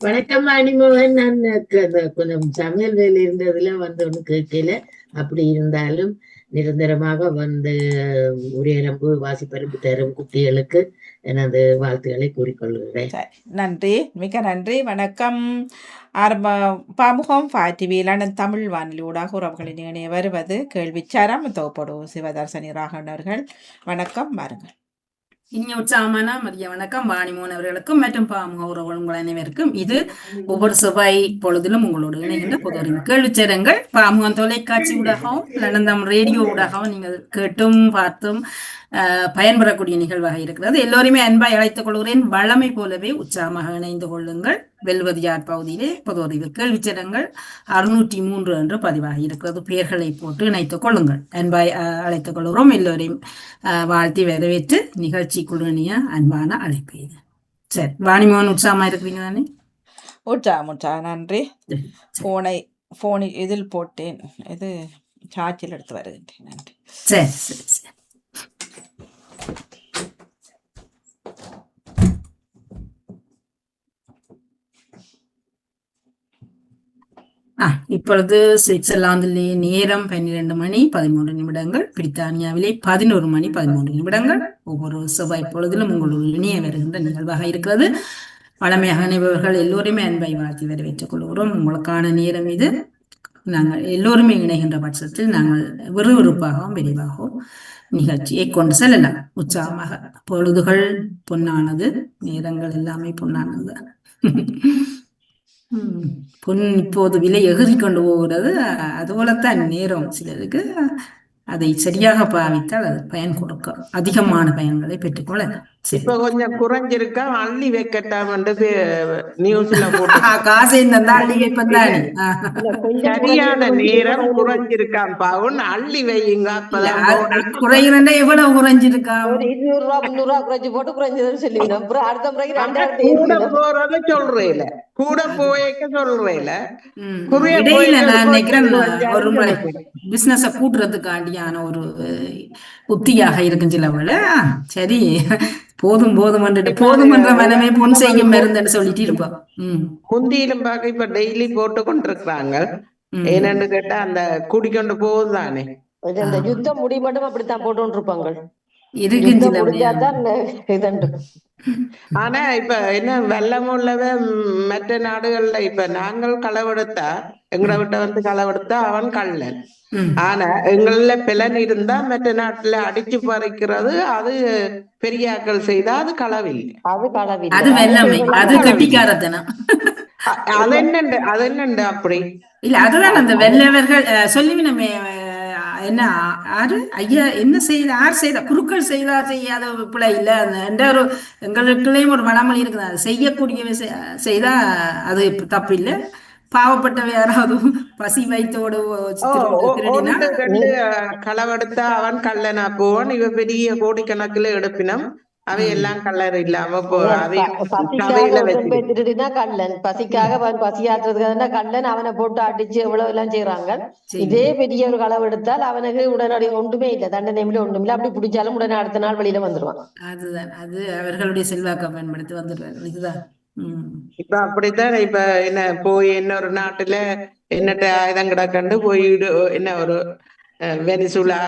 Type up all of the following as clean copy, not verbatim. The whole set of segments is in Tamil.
வணக்கம் அனிமோகன். நான் கொஞ்சம் சமையல் வேலை இருந்ததுல வந்து ஒண்ணு கேட்கல. அப்படி இருந்தாலும் நிரந்தரமாக வந்து உரையரம்பு வாசிப்பரம்பு தரும் குட்டிகளுக்கு எனது வாழ்த்துக்களை கூறிக்கொள்கிறேன். நன்றி, மிக நன்றி. வணக்கம். ஆரம்ப பாமுகம் டிவியிலான தமிழ் வானொலியூடாக உறவுகளின் இணைய வருவது கேள்விச்சாரம் தொகுப்போடு சிவதர்சனி ராகவன் அவர்கள். வணக்கம், வாருங்கள். இனிய உற்சாகமான மதிய வணக்கம் வாணிமோன் அவர்களுக்கும் மற்றும் பாமுக உறவுகள் உங்கள் அனைவருக்கும். இது ஒவ்வொரு செவ்வாய் பொழுதிலும் உங்களோடு இணைகின்ற பொது கேள்விச்சரங்கள் பாமுகம் தொலைக்காட்சி ஊடகம் லண்டன் ரேடியோ ஊடகம் நீங்கள் கேட்டும் பார்த்தும் பயன்பெறக்கூடிய நிகழ்வாக இருக்கிறது. எல்லோருமே அன்பாய் அழைத்துக் கொள்கிறேன். வளமை போலவே உற்சாகமாக இணைந்து கொள்ளுங்கள். வெல்வது யார் பகுதியிலே பொது அறிவு கேள்விச்சரங்கள் 603 என்று பதிவாக இருக்கிறது. பெயர்களை போட்டு இணைத்துக் கொள்ளுங்கள். அன்பாய் அழைத்துக் கொள்கிறோம். எல்லோரையும் வாழ்த்தி வரவேற்று நிகழ்ச்சி குழுனிய அன்பான அழைப்பு இது. சரி, வாணிமோகன் உற்சாகமா இருக்கிறீங்க தானே? உற்சாகம், நன்றி. போனில் இதில் போட்டேன், இது சாட்சியில் எடுத்து வருகின்றேன். நன்றி. சரி சரி சரி. இப்பொழுது சுவிட்சர்லாந்திலே நேரம் 12 மணி 13 நிமிடங்கள், பிரித்தானியாவிலே 11 மணி 13 நிமிடங்கள். ஒவ்வொரு செவ்வாய் பொழுதிலும் உங்களோடு இணைய வருகின்ற நிகழ்வாக இருக்கிறது. வளமையாக இணைபவர்கள் எல்லோருமே அன்பை வாழ்த்தி வரவேற்றுக் கொள்கிறோம். உங்களுக்கான நேரம் இது. நாங்கள் எல்லோருமே இணைகின்ற பட்சத்தில் நாங்கள் விறுவிறுப்பாகவும் விரைவாகவும் நிகழ்ச்சியை கொண்டு செல்லலாம். உற்சாகமாக. பொழுதுகள் பொன்னானது, நேரங்கள் எல்லாமே பொன்னானது. பொன் இப்போது விலை எகிரி கொண்டு போகிறது. அதுபோலத்தான் நேரம் சிலருக்கு அதை சரியாக பாவித்தால் அது பயன் கொடுக்கும். அதிகமான பயன்களை பெற்றுக்கொள்ளலாம். இப்ப கொஞ்சம் குறைஞ்சிருக்கா, அள்ளி வைக்கட்டாம் நியூஸ்ல போட்டு காசை அள்ளி வைப்பதானே சரியான நேரம் குறைஞ்சிருக்கான் பாவுன் அள்ளி வையுங்க. குறைகிறா எவ்வளவு குறைஞ்சிருக்கா? ஒரு 200 ரூபா 300 ரூபா குறைஞ்சு போட்டு குறைஞ்சதுன்னு சொல்லுவீங்க. அப்புறம் அடுத்த முறைக்கு கூட போறத சொல்றேன், கூட போய்க்க சொல்றேன். இடையில நான் நினைக்கிறேன் ஒரு முறை பிசினஸ கூட்டுறதுக்காண்டியான ஒரு உத்தியாக இருக்கும் சிலவுல. சரி, போதும் போதும் என்ற மனமே பொன் செய்யும் மருந்துன்னு சொல்லிட்டு இருப்போம். முந்தியிலும் பார்க்க இப்ப டெய்லி போட்டு கொண்டிருக்கிறாங்க. என்னன்னு கேட்டா அந்த குடிக்கொண்டு போகுது தானே. இந்த யுத்தம் முடி மட்டும் அப்படித்தான் போட்டு இருப்பாங்க. ஆனா இப்ப என்ன வெள்ளம் உள்ளவ மற்ற நாடுகள்ல இப்ப நாங்கள் களவெடுத்தா, எங்களை விட்ட வந்து களவெடுத்தா அவன் கள்ளன். ஆனா எங்கள பிளன் இருந்தா மற்ற நாட்டுல அடிச்சு பறிக்கிறது அது பெரியாக்கள் செய்தா அது களவில்லை. அது வெள்ளமை, அது கெட்டிக்காரத்தனம். அது என்னண்டு அப்படி இல்ல. அதுதான் அந்த வெள்ளவர்கள் சொல்லிவினமே என்ன ஆறு ஐயா என்ன செய்த யார் செய்த குருக்கள் செய்தா செய்யாத பிள்ளை இல்லை என்ற ஒரு எங்களுக்குள்ளேயும் ஒரு வளமொழி இருக்குது. அது செய்யக்கூடிய செய்தா அது தப்பு இல்லை. பாவப்பட்ட யாராவது பசி வைத்தோடு களவெடுத்தா அவன் கள்ளனா போவான். இவ பெரிய கோடிக்கணக்கில் எடுப்பினம் அவையெல்லாம் கல்லர் இல்லாம கல்லன். பசிக்காக பசியாற்றுறதுக்காக கல்லன் அவனை போட்டு அடிச்சு எவ்வளவு எல்லாம் செய்யறாங்க. இதே பெரிய ஒரு களவு எடுத்தால் அவனுக்கு உடனடி ஒன்றுமே இல்லை, தண்டனை ஒன்றும் இல்லை. அப்படி பிடிச்சாலும் உடனே அடுத்த நாள் வெளியில வந்துருவான். அதுதான், அது அவர்களுடைய செல்வாக்கம் பயன்படுத்தி வந்துடுறாங்க. இதுதான் இப்ப அப்படித்தான். இப்ப என்ன போய் இன்னொரு நாட்டுல என்னட்ட ஆயுதம் கிடக்கண்டு போய் என்ன ஒரு வெனிசுலா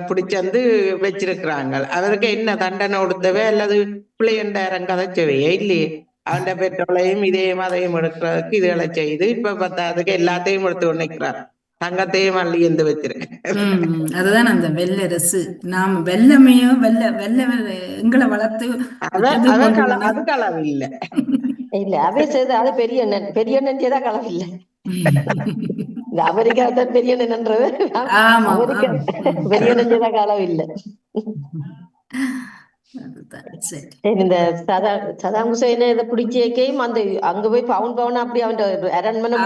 பிடிச்சந்து வச்சிருக்கிறாங்க. அவருக்கு என்ன தண்டனை கொடுத்தவே அல்லது பிள்ளையண்டாயிரம் கதைச்சவையே இல்லையே. அவன் பெட்ரோலையும் இதையும் அதையும் எடுக்கிறதுக்கு இதுகளை செய்து இப்ப பத்தாதுக்கு எல்லாத்தையும் எடுத்து கொண்டிருக்கிறார். தங்கத்தையும் அள்ளி எந்த வச்சிருக்கேன். அதுதான் அந்த வெள்ளரசு. நாம் வெள்ளமையும் எங்களை வளர்த்து அது களவு இல்லை. இல்ல அவை செய்த அது பெரிய எண்ணன் செய்தா களவு இல்லை. இந்த அமெரிக்கா தான் பெரிய எண்ணன்றது, அமெரிக்கா பெரிய எண்ணன் செய்தா களவு இல்லை. இந்த சதாம் ஹுசைனை இதை பிடிச்சேக்கையும் அந்த அங்க போய் பவுன் பவுன் அப்படி அவன் அரண்மனை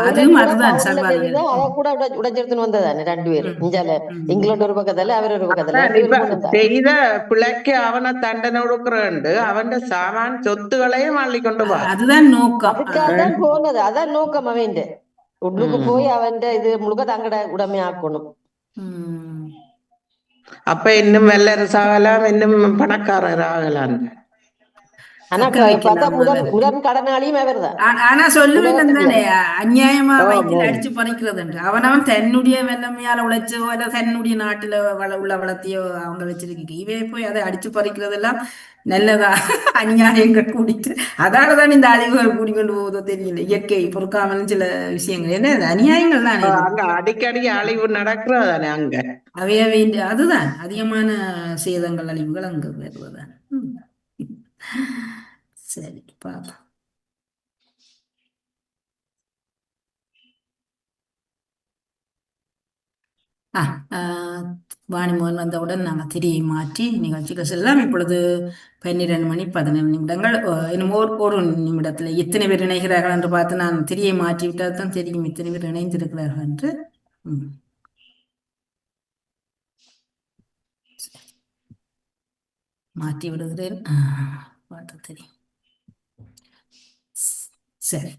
அதை கூட உடைச்செடுத்துன்னு வந்ததானே 2 பேர். இங்கிலாந்து ஒரு பக்கத்துல அவர் ஒரு பக்கத்துல செய்த பிள்ளைக்கு அவனை தண்டனை கொடுக்குறேன். அவன் சாமான் சொத்துக்களையும் அள்ளி கொண்டு போ. அதுதான் நோக்கம். அதுக்காகத்தான் போனது. அதான் நோக்கம். அவன் உள்ளுக்கு போய் அவன் இது முழுக்க தங்கட உடமையாக்கணும். அப்ப இன்னும் வல்லரசு ஆகலாம், இன்னும் பணக்காரர் ஆகலாம். ஆனா தக்க பார்த்தா வைக்கலாம் அவர். முதல் கடனாளியும் அவர்தான் ஆனா சொல்லுவேன் தானே, அநியாயமா வயிற்றில் ஆமாம். அடிச்சு பறிக்கிறது. அவனவன் தன்னுடைய வெள்ளமையால உழைச்சோ இல்ல தன்னுடைய நாட்டுல உள்ள வளத்தையோ அவங்க வச்சிருக்கீங்க. இவே போய் அதை அடிச்சு பறிக்கிறதெல்லாம் நல்லதா? அநியாயங்கள் கூடிட்டு அதாலதான் இந்த அழிவுகள் கூடிக்கொண்டு போவதோ தெரியல. இயற்கை பொறுக்காமல் சில விஷயங்கள் என்ன அது அநியாயங்கள் தானே இது. அங்க அடிக்கடி அழிவு நடக்கிறதானே அங்க. அவையவை அதுதான் அதிகமான சேதங்கள் அழிவுகள் அங்கு வருவதான். சரி பாப்போம். வாணிமோகன் வந்தவுடன் நாங்கள் திரியை மாற்றி நிகழ்ச்சிகள் செல்லலாம். இப்பொழுது 12:17 இன்னும் ஒரு நிமிடத்தில் எத்தனை பேர் இணைகிறார்கள் என்று பார்த்து நான் திரியை மாற்றி விட்டால் தான் தெரியும் இத்தனை பேர் இணைந்திருக்கிறார்கள் என்று. மாற்றி விடுகிறேன். பார்த்து தெரியும். சரி,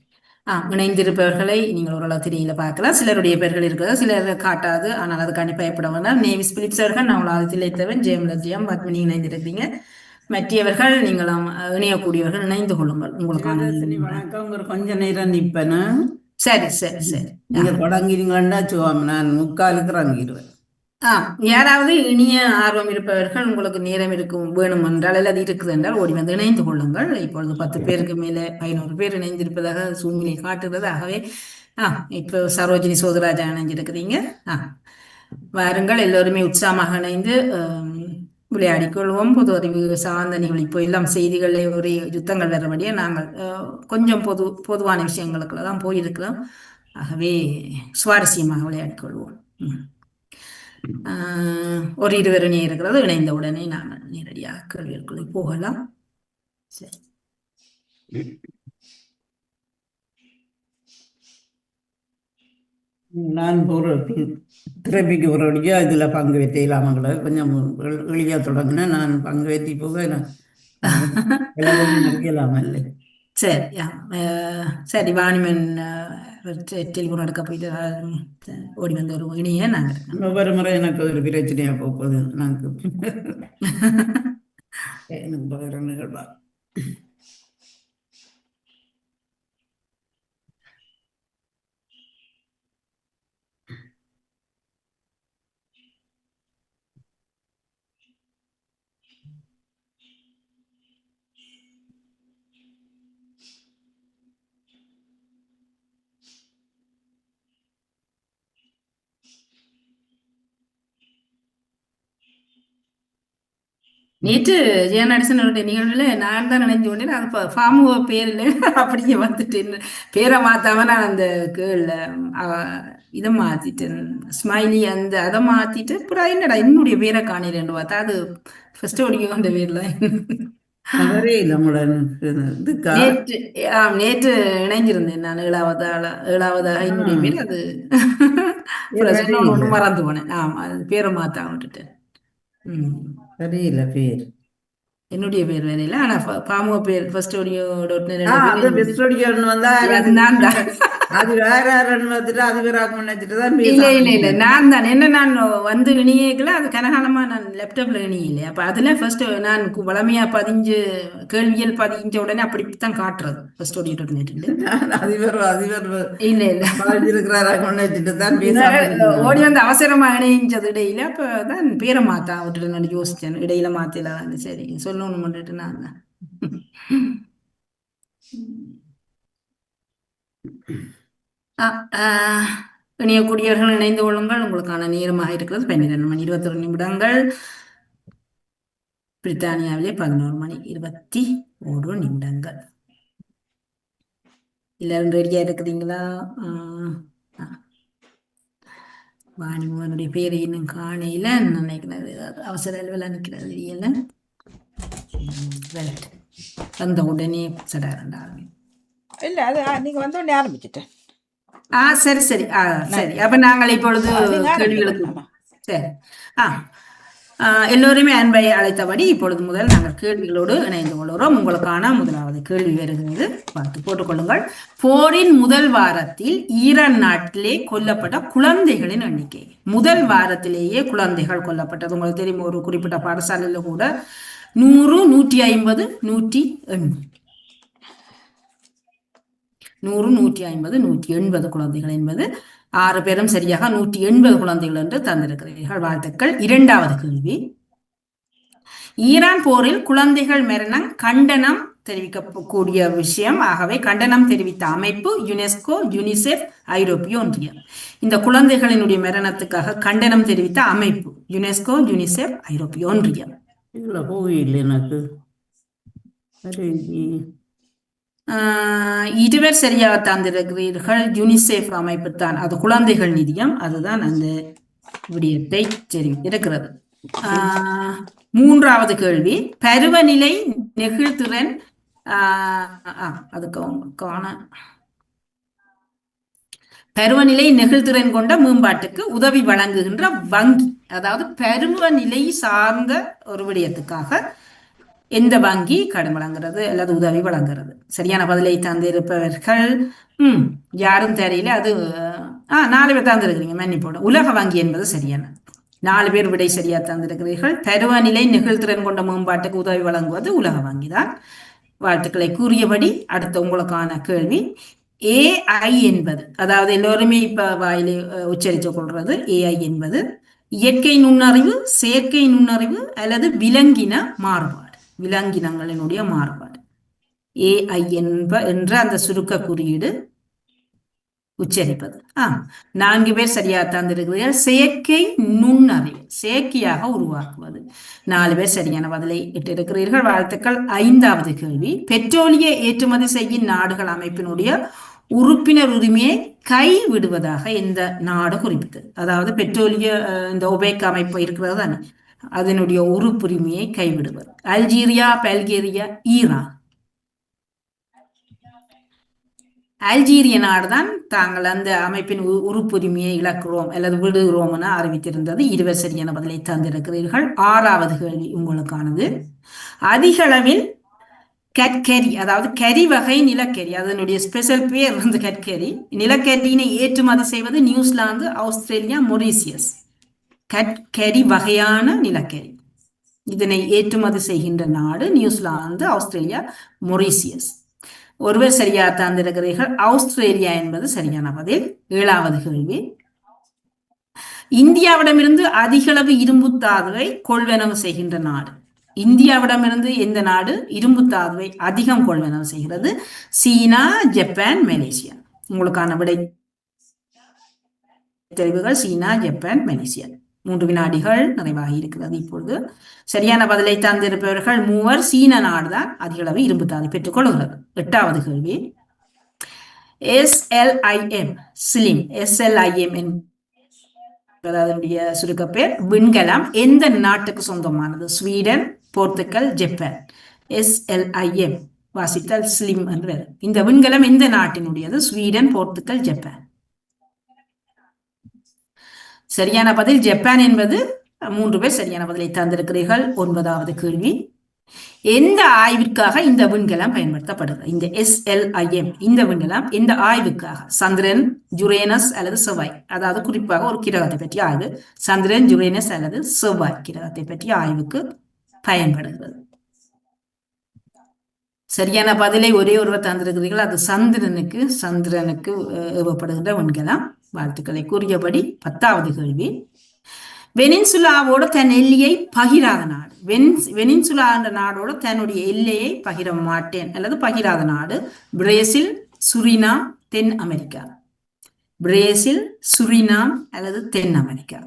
இணைந்திருப்பவர்களை நீங்கள் ஓரளவு திரையில பார்க்கலாம். சிலருடைய பெயர்கள் இருக்கிறது, சிலர் காட்டாது. ஆனால் அதுக்காண்டி பயப்பட வேண்டாம். நேவிஸ் பிலிப்ஸ் அவர்கள் நான் திளைத்தவன் ஜெயமலஜியம் பத்மினி இணைந்திருக்கிறீங்க. மற்றவர்கள் நீங்களும் இணையக்கூடியவர்கள் இணைந்து கொள்ளுங்கள். உங்களுக்கான வணக்கம். ஒரு கொஞ்ச நேரம் நிப்பேன்னு. சரி சரி சரி, நீங்க தொடங்கிறீங்கன்னா நான் 3:15 இறங்கிடுவேன். யாராவது இனிய ஆர்வம் இருப்பவர்கள் உங்களுக்கு நேரம் இருக்கும் வேணும் என்றால் அல்லது இருக்குது என்றால் ஓடி வந்து இணைந்து கொள்ளுங்கள். இப்பொழுது 10 பேருக்கு மேலே 500 பேர் இணைந்திருப்பதாக சூழ்நிலை காட்டுகிறது. ஆகவே இப்போ சரோஜினி சோதராஜா இணைஞ்சிருக்கிறீங்க. வாருங்கள், எல்லோருமே உற்சாகமாக இணைந்து விளையாடிக்கொள்வோம். பொது அறிவு சார்ந்த நிகழ்ச்சி. இப்போ எல்லாம் செய்திகளில் ஒரு யுத்தங்கள் வரபடியே நாங்கள் கொஞ்சம் பொதுவான விஷயங்களுக்குள்ள தான் போயிருக்கிறோம். ஆகவே சுவாரஸ்யமாக விளையாடிக்கொள்வோம். ஒரு 20 அணி இருக்கிறது. இணைந்த உடனே நாங்கள் நேரடியாக கேள்விகளுக்குள்ளே போகலாம். சரி, நான் திறப்பிக்கு ஒரு அடியா இதுல பங்கு வைத்தலாமங்கள கொஞ்சம் எளியா தொடங்கினேன். நான் பங்கு வைத்தி போக முடியலாம இல்லை. சரி சரி, வாணிமன் டெலிஃபோன் எடுக்க போயிட்டு ஓடி வந்த ஒரு இணைய நாங்கள் ஒவ்வொரு முறை எனக்கு ஒரு பிரச்சனையா போகுது. எனக்கு நிகழ்வா நேற்று ஜெயநடிசனுடைய நிகழ்வுல நான் தான் நினைஞ்சு கொண்டேன். அது ஃபார்முவ பேரில் அப்படியே வந்துட்டேன். பேரை மாத்தாம நான் அந்த இதை மாத்திட்டேன், ஸ்மைலி அந்த அதை மாத்திட்டு அப்புறம் என்னடா என்னுடைய பேரை காணிலேன்னு பார்த்தா அது ஃபர்ஸ்ட் ஓடிக்க அந்த பேர்ல நேற்று இணைஞ்சிருந்தேன் நான் 7வது என்னுடைய பேர். அது ஒண்ணு மறந்து போனேன். அது பேரை மாத்தாம விட்டுட்டேன். சரியில்ல பேர், என்னுடைய பேர் வேற இல்லை. ஆனா பாமுக பேர் ஃபர்ஸ்ட் ஆடியோ இல்ல நான் தான் என்ன நான் வந்து இணையல. அது கனகாலமா நான் லேப்டாப்ல இணையில. அப்ப அதுல ஃபர்ஸ்ட் நான் வளமையா 15 கேள்வியல் 15 உடனே அப்படித்தான் காட்டுறது ஃபர்ஸ்ட் ஆடியோ இல்ல ஓடி வந்து அவசரமா இணைஞ்சது இடையில. அப்பதான் பேரை மாத்தா விட்டுட்டு நான் யோசிச்சேன். இடையில மாத்தல. சரி சொல்லணும் பண்ணிட்டு நான் இணையக்கூடியவர்கள் இணைந்து கொள்ளுங்கள். உங்களுக்கான நேரமாக இருக்கிறது 12:21. பிரித்தானியாவிலே 11:21. எல்லாரும் ரெடியா இருக்கிறீங்களா? வாணிமோகனுடைய பேரை இன்னும் காணையில நினைக்கிறது. அவசர அளவில் நிற்கிறது தெரியல. வந்த உடனே சடாரண்டாங்க இல்ல அது நீங்க வந்த உடனே ஆரம்பிச்சுட்டேன். சரி சரி சரி. அப்ப நாங்கள் இப்பொழுது கேள்விகளுக்கு சரி எல்லோருமே அன்பை அழைத்தபடி இப்பொழுது முதல் நாங்கள் கேள்விகளோடு இணைந்து கொள்கிறோம். உங்களுக்கான முதலாவது கேள்வி வருகிறது, பார்த்து போட்டுக்கொள்ளுங்கள். போரின் முதல் வாரத்தில் ஈரான் நாட்டிலே கொல்லப்பட்ட குழந்தைகளின் எண்ணிக்கை. முதல் வாரத்திலேயே குழந்தைகள் கொல்லப்பட்டது. உங்களுக்கு தெரியும், ஒரு குறிப்பிட்ட பாடசாலையில கூட 100, 150, 180. 100, 150, 180 குழந்தைகள் என்பது 6 பேரும் சரியாக 180 குழந்தைகள் என்று தந்திருக்கிறீர்கள். வாழ்த்துக்கள். இரண்டாவது கேள்வி. ஈரான் போரில் குழந்தைகள் மரணம் கண்டனம் தெரிவிக்கக்கூடிய விஷயம். ஆகவே கண்டனம் தெரிவித்த அமைப்பு யுனெஸ்கோ, யுனிசெஃப், ஐரோப்பிய ஒன்றியம். இந்த குழந்தைகளினுடைய மரணத்துக்காக கண்டனம் தெரிவித்த அமைப்பு யுனெஸ்கோ, யுனிசெஃப், ஐரோப்பிய ஒன்றியம். இதுல போகல எனக்கு. இருவர் சரியாக தந்திருக்கிறீர்கள். யுனிசெஃப் அமைப்பு தான், அது குழந்தைகள் நிதியம், அதுதான் அந்த விடயத்தை தெரிவித்திருக்கிறது. மூன்றாவது கேள்வி. பருவநிலை நெகிழ்திறன் பருவநிலை நெகிழ்திறன் கொண்ட மேம்பாட்டுக்கு உதவி வழங்குகின்ற வங்கி, அதாவது பருவநிலை சார்ந்த ஒரு விடயத்துக்காக எந்த வங்கி கடன் வழங்குறது அல்லது உதவி வழங்குறது? சரியான பதிலை தந்திருப்பவர்கள் யாரும் தெரியல. அது 4 பேர் தந்திருக்கிறீங்க, மன்னிப்போட. உலக வங்கி என்பது சரியான. 4 பேர் விடை சரியா தந்திருக்கிறீர்கள். பருவநிலை நெகிழ்திறன் கொண்ட மேம்பாட்டுக்கு உதவி வழங்குவது உலக வங்கி தான். வாழ்த்துக்களை கூறியபடி அடுத்த உங்களுக்கான கேள்வி. AI என்பது, அதாவது எல்லோருமே இப்ப வாயிலே உச்சரித்து கொள்றது, AI என்பது இயற்கை நுண்ணறிவு, செயற்கை நுண்ணறிவு அல்லது விலங்கின மாறுபாடு, விலங்கினங்களினுடைய மாறுபாடு. AI என்ற அந்த சுருக்க குறியீடு உச்சரிப்பது. 4 பேர் சரியா தந்திருக்கிறீர்கள். செயற்கை நுண்ணறிவு, செயற்கையாக உருவாக்குவது. 4 பேர் சரியான பதிலை இட்டிருக்கிறீர்கள். வாழ்த்துக்கள். 5வது கேள்வி. பெட்ரோலிய ஏற்றுமதி செய்யும் நாடுகள் அமைப்பினுடைய உறுப்பினர் உரிமையை கைவிடுவதாக எந்த நாடு குறிப்பிட்டது? அதாவது பெட்ரோலிய இந்த ஒபேக் அமைப்பு இருக்கிறது தானே, அதனுடைய உறுப்புரிமையை கைவிடுவது. Algeria, Bulgaria, Iran. அல்ஜீரிய நாடுதான் தாங்கள் அந்த அமைப்பின் உறுப்புரிமையை இழக்கிறோம் அல்லது விடுகிறோம் என அறிவித்திருந்தது. 2 சரியான பதிலை தந்திருக்கிறீர்கள். 6வது கேள்வி உங்களுக்கானது. அதிக அளவில் கட்கரி, அதாவது கரி வகை நிலக்கரி, அதனுடைய ஸ்பெஷல் பேர் வந்து கட்கரி, நிலக்கரியினை ஏற்றுமதி செய்வது நியூசிலாந்து, ஆஸ்திரேலியா, மொரீசியஸ். கட்கரி வகையான நிலக்கரி, இதனை ஏற்றுமதி செய்கின்ற நாடு நியூசிலாந்து, ஆஸ்திரேலியா, மொரீசியஸ். ஒருவர் சரியா தந்திருக்கிறீர்கள். ஆஸ்திரேலியா என்பது சரியான பதில். 7வது கேள்வி. இந்தியாவிடமிருந்து அதிக அளவு இரும்பு தாதுவை கொள்வனவு செய்கின்ற நாடு. இந்தியாவிடமிருந்து எந்த நாடு இரும்பு தாதுவை அதிகம் கொள்வனவு செய்கிறது? சீனா, ஜப்பான், மலேசியா. உங்களுக்கான விடை தெரிவுகள் சீனா, ஜப்பான், மலேசியா. 3 வினாடிகள் நிறைவாகி இருக்கிறது. இப்பொழுது சரியான பதிலை தந்திருப்பவர்கள் 3. சீன நாடுதான் அதிக அளவு இரும்பு தாது பெற்றுக் கொள்கிறது. 8வது கேள்வி. SLIM, ஸ்லிம், SLIM என்பதனுடைய சுருக்க பேர். விண்கலம் எந்த நாட்டுக்கு சொந்தமானது? Sweden, Portugal, Japan. SLIM வாசித்தால் ஸ்லிம் என்று. இந்த விண்கலம் எந்த நாட்டினுடையது? Sweden, Portugal, Japan. சரியான பதில் ஜப்பான் என்பது. 3 பேர் சரியான பதிலை தந்திருக்கிறீர்கள். 9வது கேள்வி. எந்த ஆய்விற்காக இந்த விண்கலம் பயன்படுத்தப்படுகிறது? இந்த SLIM இந்த விண்கலம் எந்த ஆய்வுக்காக? சந்திரன், யுரேனஸ் அல்லது செவ்வாய், அதாவது குறிப்பாக ஒரு கிரகத்தை பற்றிய ஆய்வு. சந்திரன், யுரேனஸ் அல்லது செவ்வாய் கிரகத்தை பற்றிய ஆய்வுக்கு பயன்படுகிறது. சரியான பதிலை ஒரே ஒருவர் தந்திருக்கிறீர்கள். அது சந்திரனுக்கு ஏவப்படுகின்ற விண்கலம். வாழ்த்துக்களை கூறியபடி 10வது கேள்வி. வெனின்சுலாவோடு தன் எல்லையை பகிராத நாடு. வெனின்சுலா என்ற நாடோடு தன்னுடைய எல்லையை பகிர மாட்டேன் அல்லது பகிராத நாடு. பிரேசில், சுரினாம், தென் அமெரிக்கா. பிரேசில், சுரினாம் அல்லது தென் அமெரிக்கா.